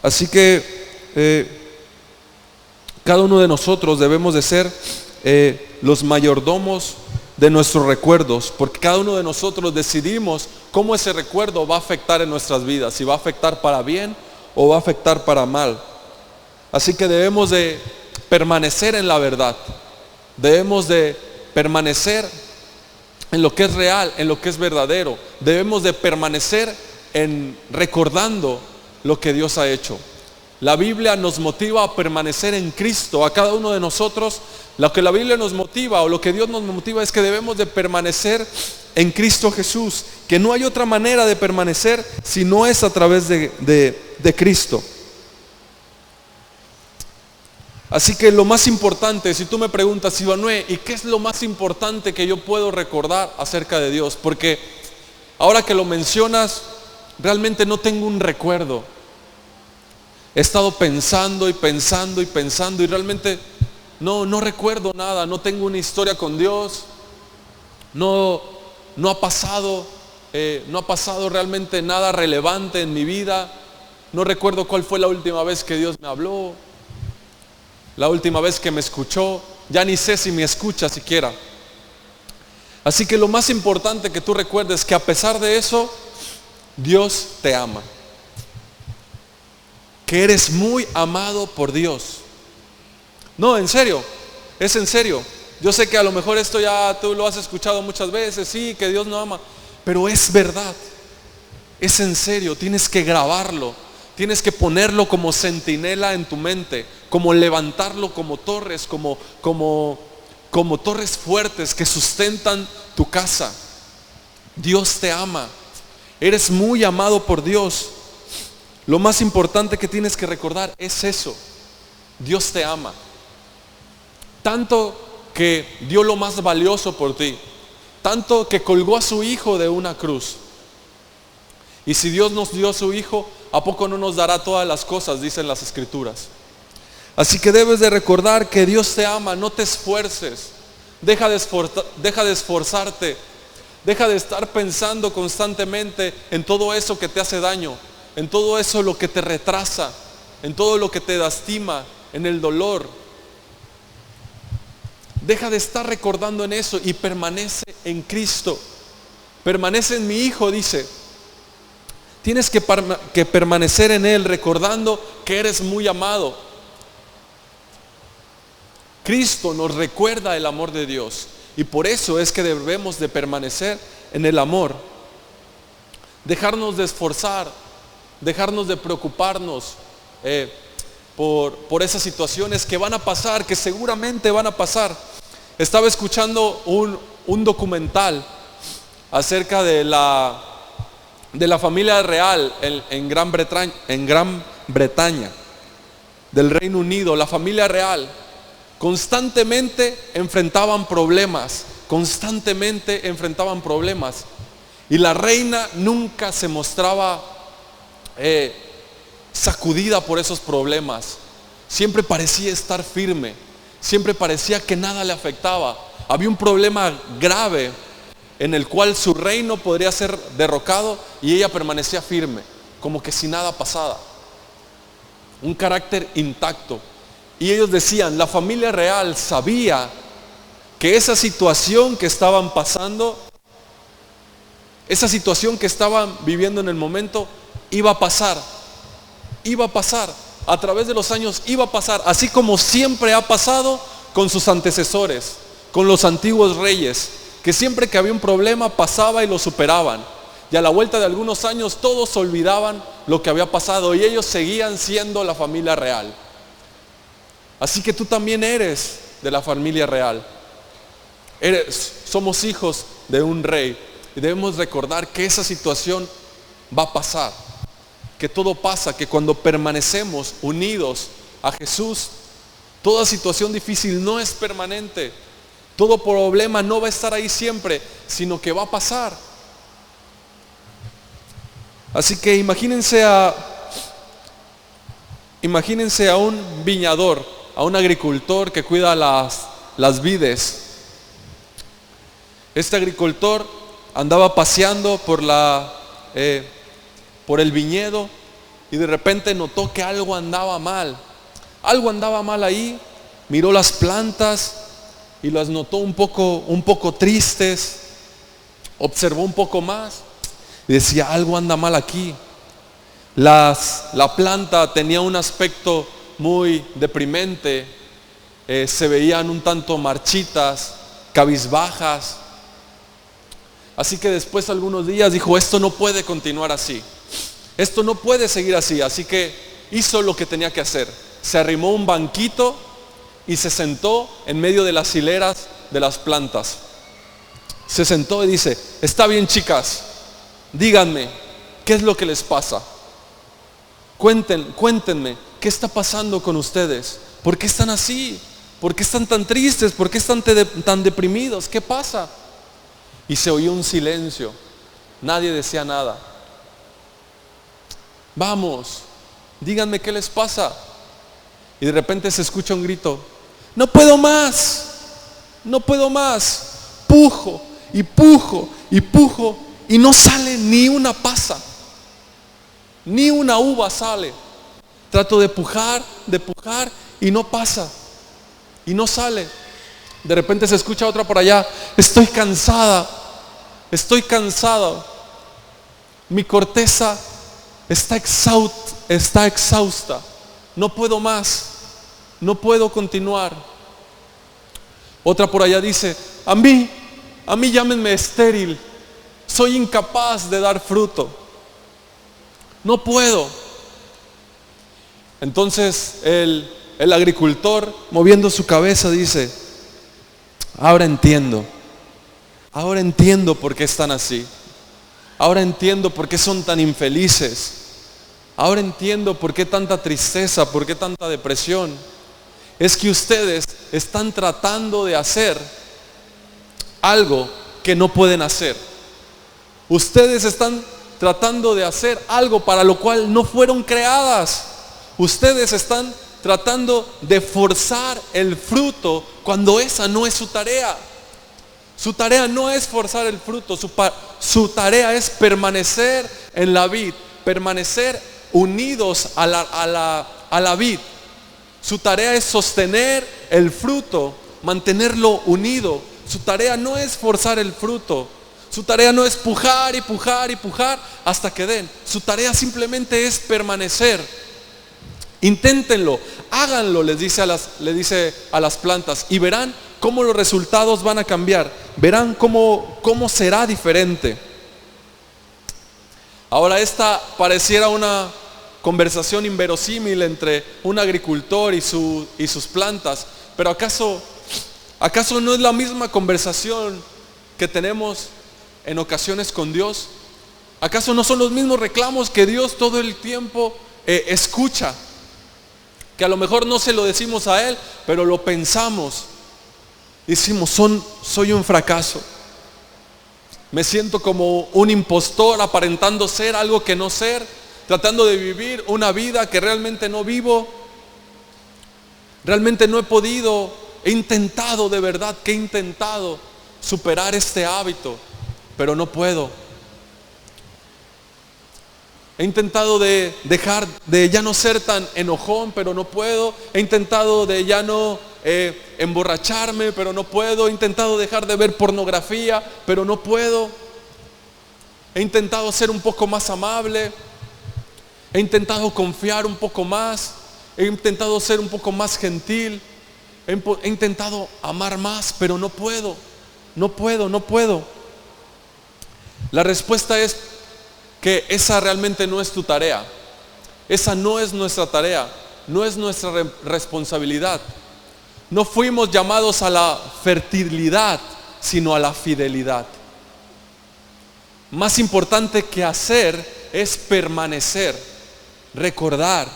S1: Así que cada uno de nosotros debemos de ser los mayordomos de nuestros recuerdos, porque cada uno de nosotros decidimos cómo ese recuerdo va a afectar en nuestras vidas, si va a afectar para bien o va a afectar para mal. Así que debemos de permanecer en la verdad, debemos de permanecer en lo que es real, en lo que es verdadero, debemos de permanecer en recordando lo que Dios ha hecho. La Biblia nos motiva a permanecer en Cristo. A cada uno de nosotros, lo que la Biblia nos motiva, o lo que Dios nos motiva, es que debemos de permanecer en Cristo Jesús, que no hay otra manera de permanecer si no es a través de Cristo. Así que lo más importante, si tú me preguntas: Ivanué, ¿y qué es lo más importante que yo puedo recordar acerca de Dios? Porque ahora que lo mencionas, realmente no tengo un recuerdo. He estado pensando y realmente no recuerdo nada. No tengo una historia con Dios. No ha pasado realmente nada relevante en mi vida. No recuerdo cuál fue la última vez que Dios me habló, la última vez que me escuchó. Ya ni sé si me escucha siquiera. Así que lo más importante que tú recuerdes es que a pesar de eso, Dios te ama, que eres muy amado por Dios. No, en serio, es en serio. Yo sé que a lo mejor esto ya tú lo has escuchado muchas veces, sí, que Dios no ama, pero es verdad, es en serio. Tienes que grabarlo, tienes que ponerlo como centinela en tu mente, como levantarlo como torres, como torres fuertes que sustentan tu casa. Dios te ama. Eres muy amado por Dios. Lo más importante que tienes que recordar es eso. Dios te ama. Tanto que dio lo más valioso por ti. Tanto que colgó a su Hijo de una cruz. Y si Dios nos dio a su Hijo, ¿a poco no nos dará todas las cosas? Dicen las Escrituras. Así que debes de recordar que Dios te ama. No te esfuerces. Deja de esforzarte. Deja de estar pensando constantemente en todo eso que te hace daño, en todo eso lo que te retrasa, en todo lo que te lastima, en el dolor. Deja de estar recordando en eso y permanece en Cristo. Permanece en mi Hijo, dice. Tienes que permanecer en Él, recordando que eres muy amado. Cristo nos recuerda el amor de Dios. Y por eso es que debemos de permanecer en el amor. Dejarnos de esforzar, dejarnos de preocuparnos por esas situaciones que van a pasar, que seguramente van a pasar. Estaba escuchando un documental acerca de la familia real en Gran Bretaña, del Reino Unido. La familia real constantemente enfrentaban problemas, y la reina nunca se mostraba sacudida por esos problemas. Siempre parecía estar firme, siempre parecía que nada le afectaba. Había un problema grave en el cual su reino podría ser derrocado y ella permanecía firme, como que si nada pasara. Un carácter intacto. Y ellos decían, la familia real sabía que esa situación que estaban pasando, esa situación que estaban viviendo en el momento, iba a pasar. A través de los años iba a pasar, así como siempre ha pasado con sus antecesores, con los antiguos reyes, que siempre que había un problema pasaba y lo superaban. Y a la vuelta de algunos años todos olvidaban lo que había pasado y ellos seguían siendo la familia real. Así que tú también eres de la familia real. Somos hijos de un rey y debemos recordar que esa situación va a pasar, que todo pasa, que cuando permanecemos unidos a Jesús, toda situación difícil no es permanente, todo problema no va a estar ahí siempre, sino que va a pasar. Así que imagínense a un viñador, a un agricultor que cuida las vides. Este agricultor andaba paseando por el viñedo y de repente notó que algo andaba mal. Algo andaba mal ahí. Miró las plantas y las notó un poco tristes. Observó un poco más y decía, algo anda mal aquí. La planta tenía un aspecto muy deprimente, se veían un tanto marchitas, cabizbajas. Así que después de algunos días dijo, esto no puede continuar así, esto no puede seguir así. Así que hizo lo que tenía que hacer, se arrimó a un banquito y se sentó en medio de las hileras de las plantas. Se sentó y dice, está bien, chicas, díganme, ¿qué es lo que les pasa? Cuéntenme, ¿qué está pasando con ustedes? ¿Por qué están así? ¿Por qué están tan tristes? ¿Por qué están tan deprimidos? ¿Qué pasa? Y se oyó un silencio. Nadie decía nada. Vamos, díganme qué les pasa. Y de repente se escucha un grito. No puedo más. Pujo y pujo y pujo y no sale ni una pasa. Ni una uva sale. Trato de pujar y no pasa. Y no sale. De repente se escucha otra por allá. Estoy cansada. Mi corteza está exhausta. No puedo más. No puedo continuar. Otra por allá dice, a mí llámenme estéril. Soy incapaz de dar fruto. No puedo. Entonces el agricultor, moviendo su cabeza, dice, ahora entiendo por qué están así. ahora entiendo por qué son tan infelices. Ahora entiendo por qué tanta tristeza, por qué tanta depresión. Es que ustedes están tratando de hacer algo que no pueden hacer. Ustedes están tratando de hacer algo para lo cual no fueron creadas. Ustedes están tratando de forzar el fruto cuando esa no es su tarea. Su tarea no es forzar el fruto, su tarea es permanecer en la vid, permanecer unidos a la vid. Su tarea es sostener el fruto, mantenerlo unido. Su tarea no es forzar el fruto. Su tarea no es pujar y pujar y pujar hasta que den. Su tarea simplemente es permanecer. Inténtenlo, háganlo, les dice a las plantas, y verán cómo los resultados van a cambiar. Verán cómo será diferente. Ahora, esta pareciera una conversación inverosímil entre un agricultor y sus plantas, pero ¿acaso no es la misma conversación que tenemos en ocasiones con Dios? ¿Acaso no son los mismos reclamos que Dios todo el tiempo escucha? Que a lo mejor no se lo decimos a Él, pero lo pensamos. Decimos, soy un fracaso. Me siento como un impostor aparentando ser algo que no ser, tratando de vivir una vida que realmente no vivo. Realmente no he podido, he intentado de verdad que he intentado superar este hábito, pero no puedo. He intentado de dejar de ya no ser tan enojón, pero no puedo. He intentado de ya no emborracharme, pero no puedo. He intentado dejar de ver pornografía, pero no puedo. He intentado ser un poco más amable. He intentado confiar un poco más. He intentado ser un poco más gentil. He intentado amar más, pero no puedo. No puedo. La respuesta es que esa realmente no es tu tarea. Esa no es nuestra tarea, no es nuestra responsabilidad. No fuimos llamados a la fertilidad, sino a la fidelidad. Más importante que hacer es permanecer, recordar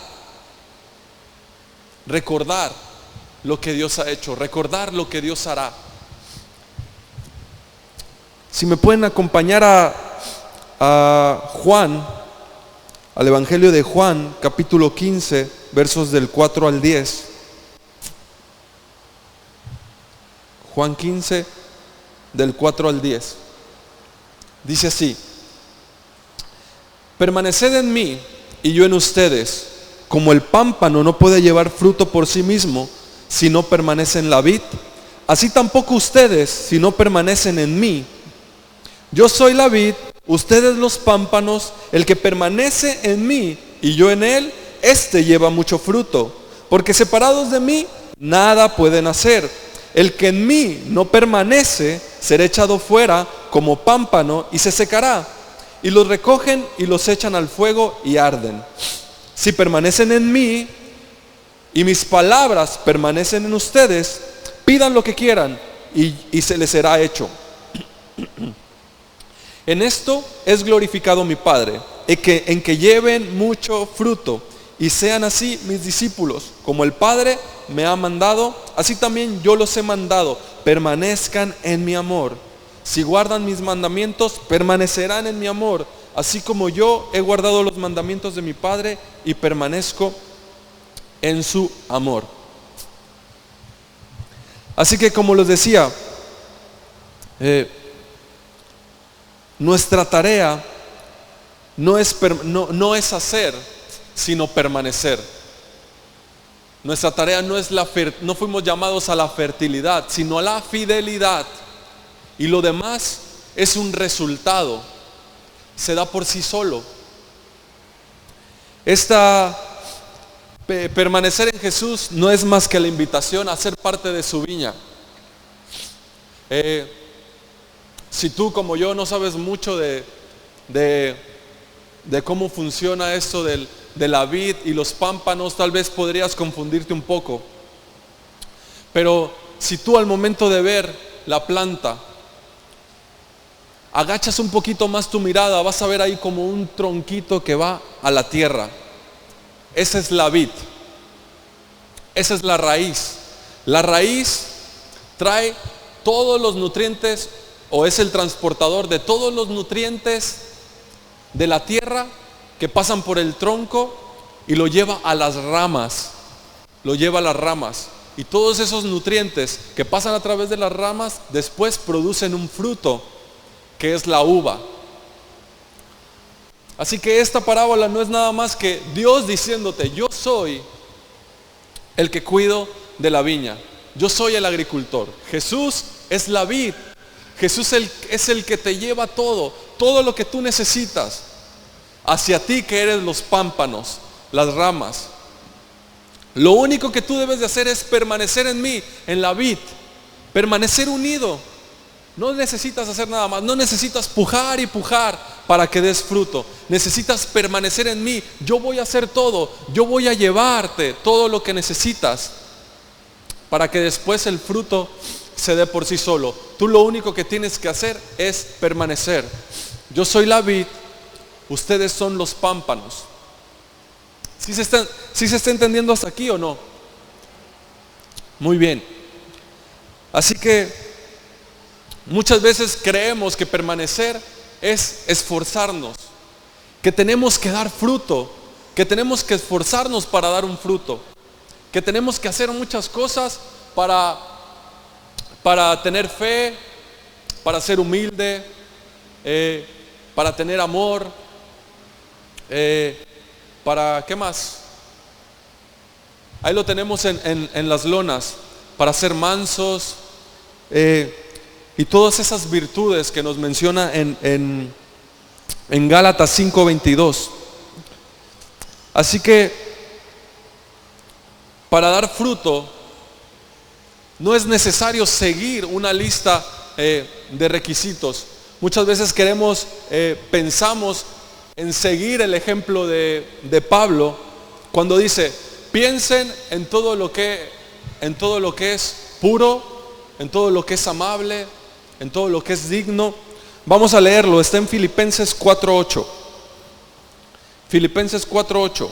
S1: lo que Dios ha hecho, recordar lo que Dios hará. Si me pueden acompañar a Juan, al Evangelio de Juan, capítulo 15, versos del 4 al 10. Juan 15, del 4 al 10. Dice así: permaneced en mí y yo en ustedes, como el pámpano no puede llevar fruto por sí mismo si no permanece en la vid, así tampoco ustedes si no permanecen en mí. Yo soy la vid, ustedes los pámpanos. El que permanece en mí y yo en él, éste lleva mucho fruto, porque separados de mí nada pueden hacer. El que en mí no permanece será echado fuera como pámpano y se secará, y los recogen y los echan al fuego y arden. Si permanecen en mí y mis palabras permanecen en ustedes, pidan lo que quieran y se les será hecho. En esto es glorificado mi Padre, en que lleven mucho fruto y sean así mis discípulos. Como el Padre me ha mandado, así también yo los he mandado. Permanezcan en mi amor. Si guardan mis mandamientos, permanecerán en mi amor, así como yo he guardado los mandamientos de mi Padre y permanezco en su amor. Así que, como les decía, nuestra tarea no es hacer, sino permanecer. Nuestra tarea no fuimos llamados a la fertilidad, sino a la fidelidad. Y lo demás es un resultado, se da por sí solo. Permanecer en Jesús no es más que la invitación a ser parte de su viña. Si tú, como yo, no sabes mucho de cómo funciona esto de la vid y los pámpanos, tal vez podrías confundirte un poco. Pero si tú, al momento de ver la planta, agachas un poquito más tu mirada, vas a ver ahí como un tronquito que va a la tierra. Esa es la vid. Esa es la raíz. La raíz trae todos los nutrientes, o es el transportador de todos los nutrientes de la tierra que pasan por el tronco y lo lleva a las ramas. Lo lleva a las ramas. Y todos esos nutrientes que pasan a través de las ramas después producen un fruto que es la uva. Así que esta parábola no es nada más que Dios diciéndote: yo soy el que cuido de la viña, yo soy el agricultor. Jesús es la vid. Jesús es el que te lleva todo lo que tú necesitas hacia ti, que eres los pámpanos, las ramas. Lo único que tú debes de hacer es permanecer en mí, en la vid, permanecer unido. No necesitas hacer nada más, no necesitas pujar y pujar para que des fruto. Necesitas permanecer en mí. Yo voy a hacer todo, yo voy a llevarte todo lo que necesitas para que después el fruto se dé por sí solo. Tú lo único que tienes que hacer es permanecer. Yo soy la vid, ustedes son los pámpanos. ¿Sí se está entendiendo hasta aquí o no? Muy bien. Así que muchas veces creemos que permanecer es esforzarnos, que tenemos que dar fruto, que tenemos que esforzarnos para dar un fruto, que tenemos que hacer muchas cosas para tener fe, para ser humilde, para tener amor, para, ¿qué más? Ahí lo tenemos en las lonas, para ser mansos, y todas esas virtudes que nos menciona en Gálatas 5:22. Así que para dar fruto no es necesario seguir una lista de requisitos. Muchas veces pensamos en seguir el ejemplo de Pablo cuando dice: piensen en todo lo que es puro, en todo lo que es amable, en todo lo que es digno. Vamos a leerlo, está en Filipenses 4:8. Filipenses 4:8.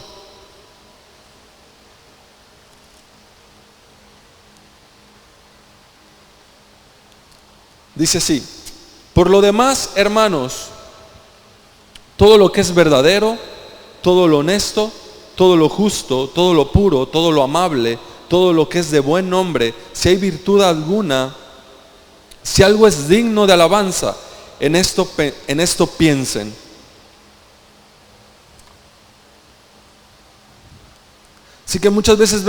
S1: Dice así: por lo demás, hermanos, todo lo que es verdadero, todo lo honesto, todo lo justo, todo lo puro, todo lo amable, todo lo que es de buen nombre, si hay virtud alguna, si algo es digno de alabanza, en esto piensen. Así que muchas veces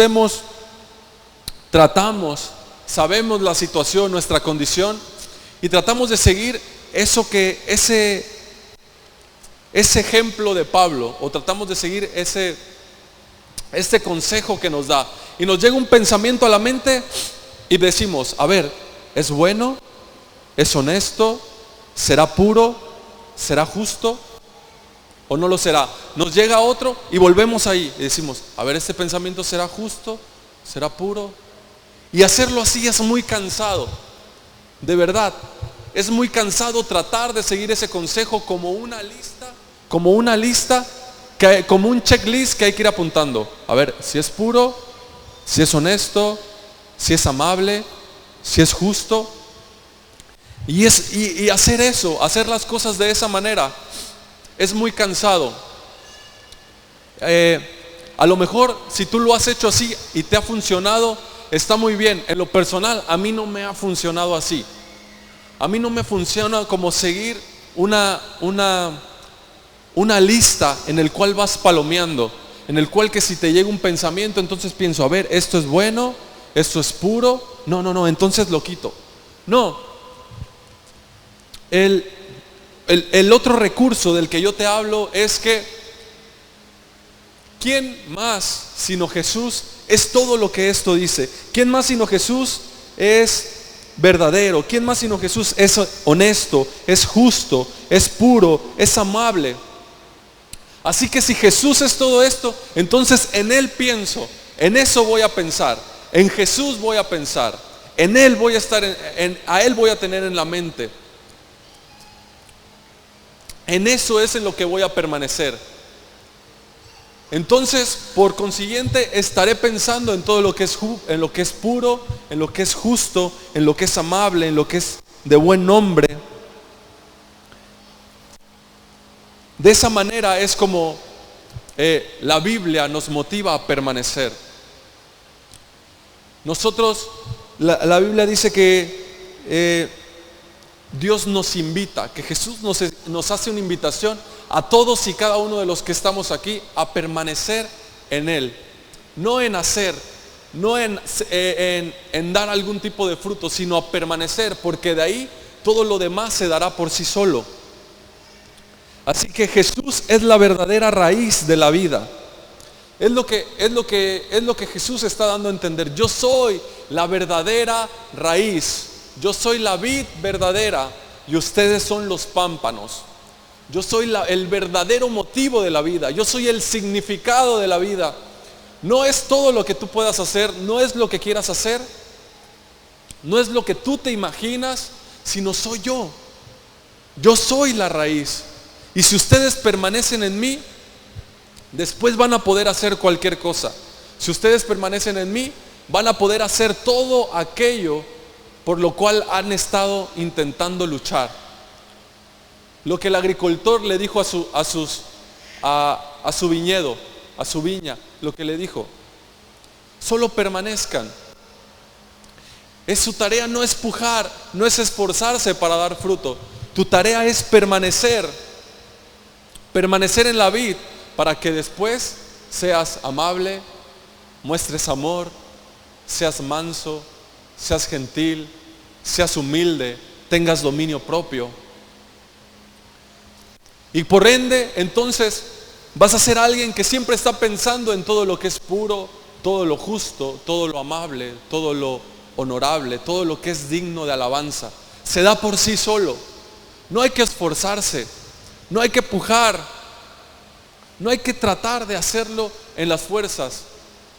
S1: sabemos la situación, nuestra condición, y tratamos de seguir ese ejemplo de Pablo, o tratamos de seguir este consejo que nos da, y nos llega un pensamiento a la mente y decimos: a ver, ¿es bueno? ¿Es honesto? ¿Será puro? ¿Será justo? ¿O no lo será? Nos llega otro y volvemos ahí y decimos: a ver, ¿este pensamiento será justo? ¿Será puro? Y hacerlo así es muy cansado. De verdad, es muy cansado tratar de seguir ese consejo como una lista, como un checklist que hay que ir apuntando. A ver, si es puro, si es honesto, si es amable, si es justo. Y hacer eso, hacer las cosas de esa manera, es muy cansado. A lo mejor si tú lo has hecho así y te ha funcionado, está muy bien. En lo personal, a mí no me ha funcionado así. A mí no me funciona como seguir una lista en el cual vas palomeando, en el cual que si te llega un pensamiento, entonces pienso: a ver, esto es bueno, esto es puro, no, entonces lo quito. No. El otro recurso del que yo te hablo es que ¿quién más sino Jesús es todo lo que esto dice? ¿Quién más sino Jesús es verdadero? ¿Quién más sino Jesús es honesto, es justo, es puro, es amable? Así que si Jesús es todo esto, entonces en Él pienso, en eso voy a pensar, en Jesús voy a pensar, en Él voy a estar, a Él voy a tener en la mente. En eso es en lo que voy a permanecer. Entonces, por consiguiente, estaré pensando en todo lo que es en lo que es puro, en lo que es justo, en lo que es amable, en lo que es de buen nombre. De esa manera es como la Biblia nos motiva a permanecer. Nosotros, la Biblia dice que Dios nos invita, que Jesús nos hace una invitación a todos y cada uno de los que estamos aquí a permanecer en Él. No en hacer, no en dar algún tipo de fruto, sino a permanecer, porque de ahí todo lo demás se dará por sí solo. Así que Jesús es la verdadera raíz de la vida. Es lo que Jesús está dando a entender. Yo soy la verdadera raíz. Yo soy la vid verdadera y ustedes son los pámpanos. Yo soy el verdadero motivo de la vida. Yo soy el significado de la vida. No es todo lo que tú puedas hacer, no es lo que quieras hacer, no es lo que tú te imaginas, sino soy yo. Yo soy la raíz. Y si ustedes permanecen en mí, después van a poder hacer cualquier cosa. Si ustedes permanecen en mí, van a poder hacer todo aquello por lo cual han estado intentando luchar. Lo que el agricultor le dijo a su viñedo, a su viña, lo que le dijo: solo permanezcan. Su tarea no es pujar, no es esforzarse para dar fruto. Tu tarea es permanecer en la vid, para que después seas amable, muestres amor, seas manso, seas gentil, seas humilde, tengas dominio propio. Y por ende, entonces, vas a ser alguien que siempre está pensando en todo lo que es puro, todo lo justo, todo lo amable, todo lo honorable, todo lo que es digno de alabanza. Se da por sí solo. No hay que esforzarse, no hay que pujar, no hay que tratar de hacerlo en las fuerzas.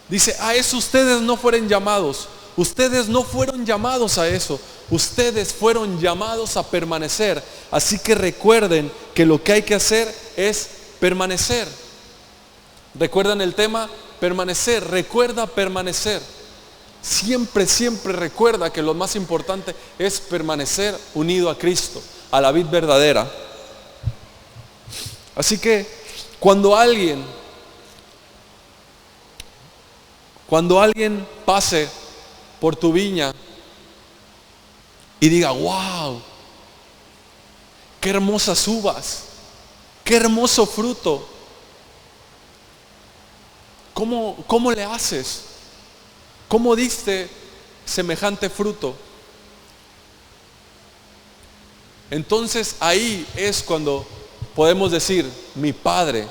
S1: Dice, a eso ustedes no fueron llamados. Ustedes no fueron llamados a eso. Ustedes fueron llamados a permanecer. Así que recuerden que lo que hay que hacer es permanecer. ¿Recuerdan el tema? Permanecer. Recuerda permanecer. Siempre, siempre recuerda que lo más importante es permanecer unido a Cristo, a la vid verdadera. Así que cuando alguien pase por tu viña y diga, wow, qué hermosas uvas, qué hermoso fruto, ¿cómo le haces? ¿Cómo diste semejante fruto? Entonces ahí es cuando podemos decir, mi Padre,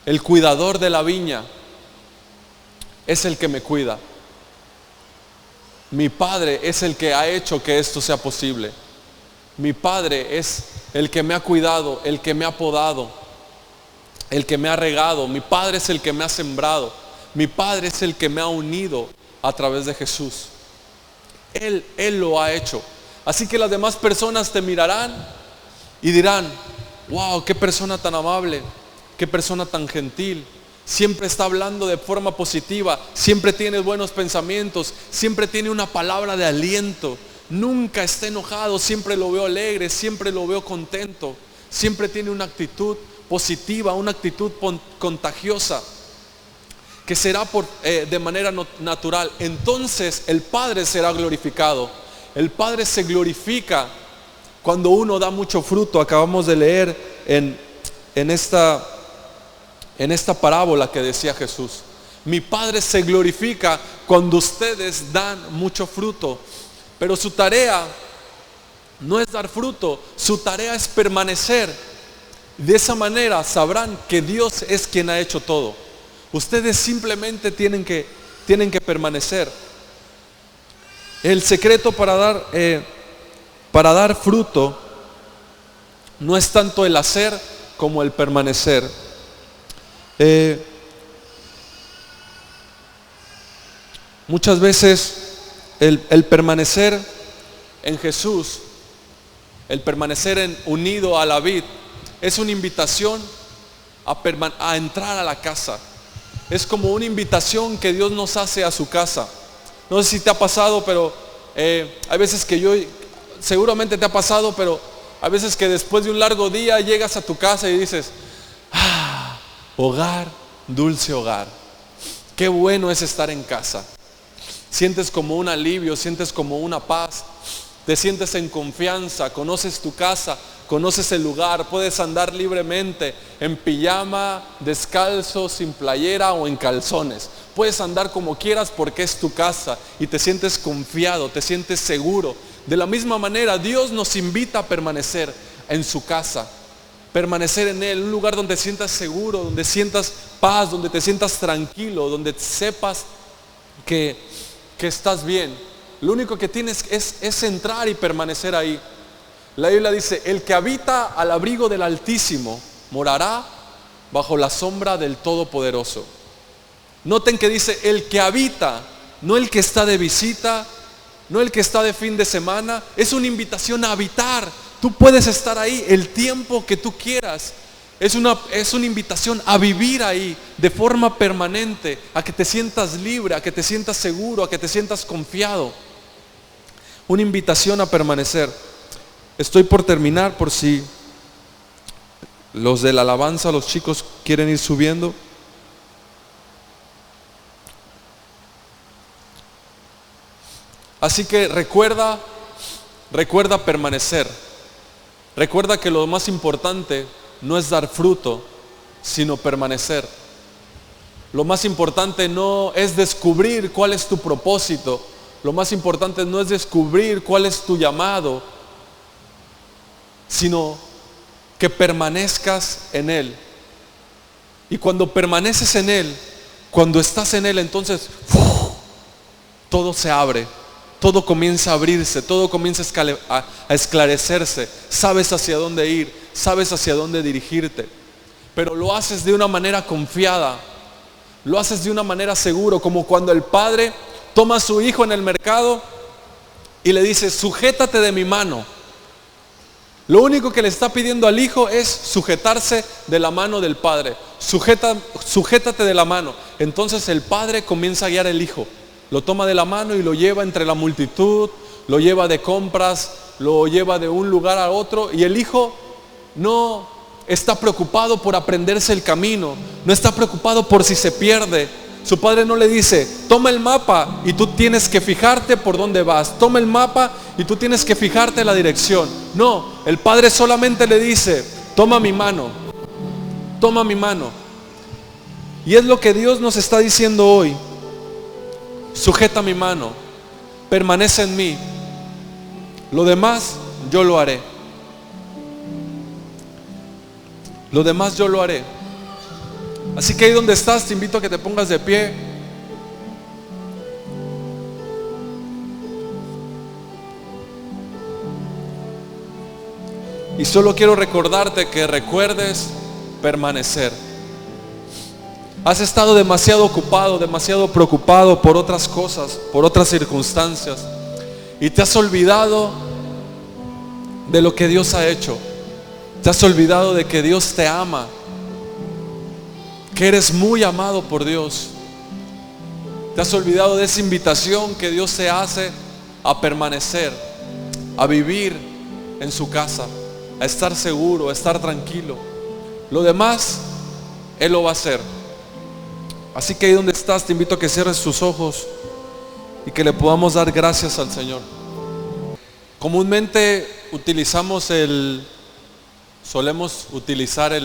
S1: el cuidador de la viña, es el que me cuida. Mi Padre es el que ha hecho que esto sea posible. Mi Padre es el que me ha cuidado, el que me ha podado, el que me ha regado. Mi Padre es el que me ha sembrado. Mi Padre es el que me ha unido a través de Jesús. Él lo ha hecho. Así que las demás personas te mirarán y dirán, wow, qué persona tan amable, qué persona tan gentil. Siempre está hablando de forma positiva, siempre tiene buenos pensamientos, siempre tiene una palabra de aliento, nunca está enojado, siempre lo veo alegre, siempre lo veo contento, siempre tiene una actitud positiva, una actitud contagiosa, que será de manera natural. Entonces el Padre será glorificado. El Padre se glorifica cuando uno da mucho fruto. Acabamos de leer en esta parábola que decía Jesús. Mi Padre se glorifica cuando ustedes dan mucho fruto. Pero su tarea no es dar fruto, su tarea es permanecer. De esa manera sabrán que Dios es quien ha hecho todo. Ustedes simplemente tienen que permanecer. El secreto para dar fruto no es tanto el hacer como el permanecer. Muchas veces el permanecer en Jesús, el permanecer unido a la vid, es una invitación a entrar a la casa. Es como una invitación que Dios nos hace a su casa. No sé si te ha pasado, pero hay veces que seguramente te ha pasado, pero hay veces que después de un largo día llegas a tu casa y dices, hogar, dulce hogar. Qué bueno es estar en casa. Sientes como un alivio, sientes como una paz, te sientes en confianza, conoces tu casa, conoces el lugar, puedes andar libremente en pijama, descalzo, sin playera o en calzones. Puedes andar como quieras porque es tu casa y te sientes confiado, te sientes seguro. De la misma manera, Dios nos invita a permanecer en su casa, permanecer en Él, un lugar donde sientas seguro, donde sientas paz, donde te sientas tranquilo, donde sepas que estás bien. Lo único que tienes es entrar y permanecer ahí. La Biblia dice, el que habita al abrigo del Altísimo morará bajo la sombra del Todopoderoso. Noten que dice el que habita, no el que está de visita, no el que está de fin de semana. Es una invitación a habitar. Tú puedes estar ahí el tiempo que tú quieras. Es una invitación a vivir ahí de forma permanente, a que te sientas libre, a que te sientas seguro, a que te sientas confiado. Una invitación a permanecer. Estoy por terminar, por si los de la alabanza, los chicos quieren ir subiendo. Así que recuerda permanecer. Recuerda que lo más importante no es dar fruto, sino permanecer. Lo más importante no es descubrir cuál es tu propósito. Lo más importante no es descubrir cuál es tu llamado, sino que permanezcas en Él. Y cuando permaneces en Él, cuando estás en Él, entonces todo se abre. Todo comienza a abrirse, todo comienza a esclarecerse. Sabes hacia dónde ir, sabes hacia dónde dirigirte. Pero lo haces de una manera confiada, lo haces de una manera segura, como cuando el padre toma a su hijo en el mercado y le dice, sujétate de mi mano. Lo único que le está pidiendo al hijo es sujetarse de la mano del padre. Sujétate de la mano. Entonces el padre comienza a guiar al hijo. Lo toma de la mano y lo lleva entre la multitud, lo lleva de compras, lo lleva de un lugar a otro, y el hijo no está preocupado por aprenderse el camino, no está preocupado por si se pierde. Su padre no le dice, toma el mapa y tú tienes que fijarte por dónde vas, toma el mapa y tú tienes que fijarte la dirección. No, el padre solamente le dice, toma mi mano, toma mi mano. Y es lo que Dios nos está diciendo hoy. Sujeta mi mano, permanece en mí, lo demás yo lo haré. Lo demás yo lo haré. Así que ahí donde estás, te invito a que te pongas de pie. Y solo quiero recordarte que recuerdes permanecer. Has estado demasiado ocupado, demasiado preocupado por otras cosas, por otras circunstancias, y te has olvidado de lo que Dios ha hecho. Te has olvidado de que Dios te ama, que eres muy amado por Dios. Te has olvidado de esa invitación que Dios te hace a permanecer, a vivir en su casa, a estar seguro, a estar tranquilo. Lo demás Él lo va a hacer. Así que ahí donde estás, te invito a que cierres tus ojos y que le podamos dar gracias al Señor. Comúnmente solemos utilizar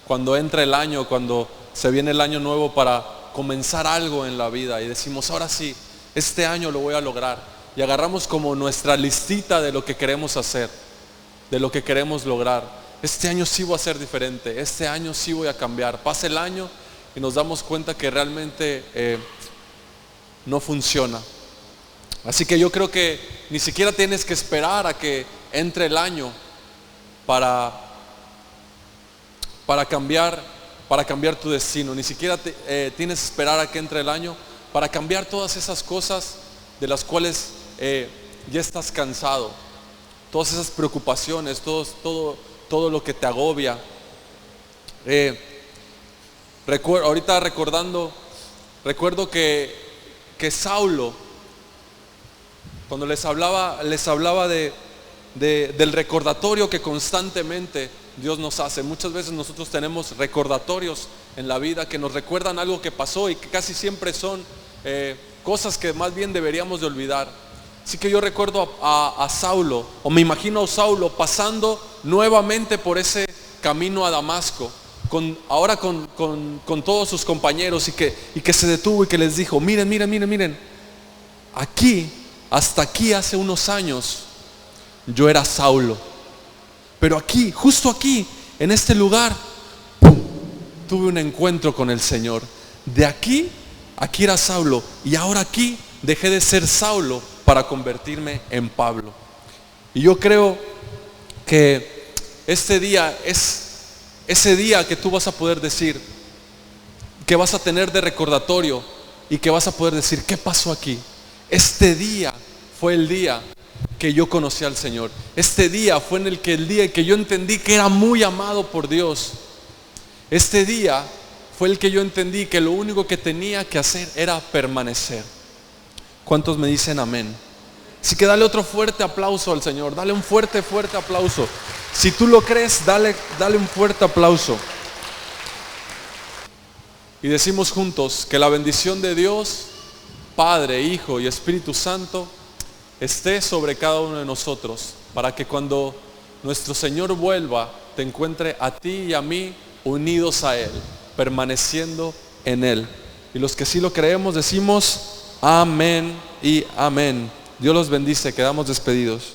S1: cuando entra el año, cuando se viene el año nuevo, para comenzar algo en la vida, y decimos, ahora sí, este año lo voy a lograr, y agarramos como nuestra listita de lo que queremos hacer, de lo que queremos lograr. Este año sí voy a ser diferente, este año sí voy a cambiar. Pasa el año y nos damos cuenta que realmente no funciona. Así que yo creo que ni siquiera tienes que esperar a que entre el año para cambiar tu destino. Ni siquiera tienes que esperar a que entre el año para cambiar todas esas cosas de las cuales ya estás cansado. Todas esas preocupaciones, todo todo lo que te agobia. Ahorita recuerdo que Saulo, cuando les hablaba del recordatorio que constantemente Dios nos hace. Muchas veces nosotros tenemos recordatorios en la vida que nos recuerdan algo que pasó y que casi siempre son cosas que más bien deberíamos de olvidar. Así que yo recuerdo a Saulo, o me imagino a Saulo pasando nuevamente por ese camino a Damasco, ahora con todos sus compañeros, y que se detuvo y que les dijo: miren, hasta aquí hace unos años yo era Saulo, pero aquí, justo aquí, en este lugar, ¡pum!, tuve un encuentro con el Señor. De aquí era Saulo, y ahora aquí dejé de ser Saulo para convertirme en Pablo. Y yo creo que este día es ese día que tú vas a poder decir, que vas a tener de recordatorio, y que vas a poder decir: ¿qué pasó aquí? Este día fue el día que yo conocí al Señor. Este día fue el día que yo entendí que era muy amado por Dios. Este día fue el que yo entendí que lo único que tenía que hacer era permanecer. ¿Cuántos me dicen amén? Así que dale otro fuerte aplauso al Señor. Dale un fuerte aplauso. Si tú lo crees, dale un fuerte aplauso. Y decimos juntos: que la bendición de Dios, Padre, Hijo y Espíritu Santo, esté sobre cada uno de nosotros, para que cuando nuestro Señor vuelva, te encuentre a ti y a mí unidos a Él, permaneciendo en Él. Y los que sí lo creemos decimos amén y amén. Dios los bendice. Quedamos despedidos.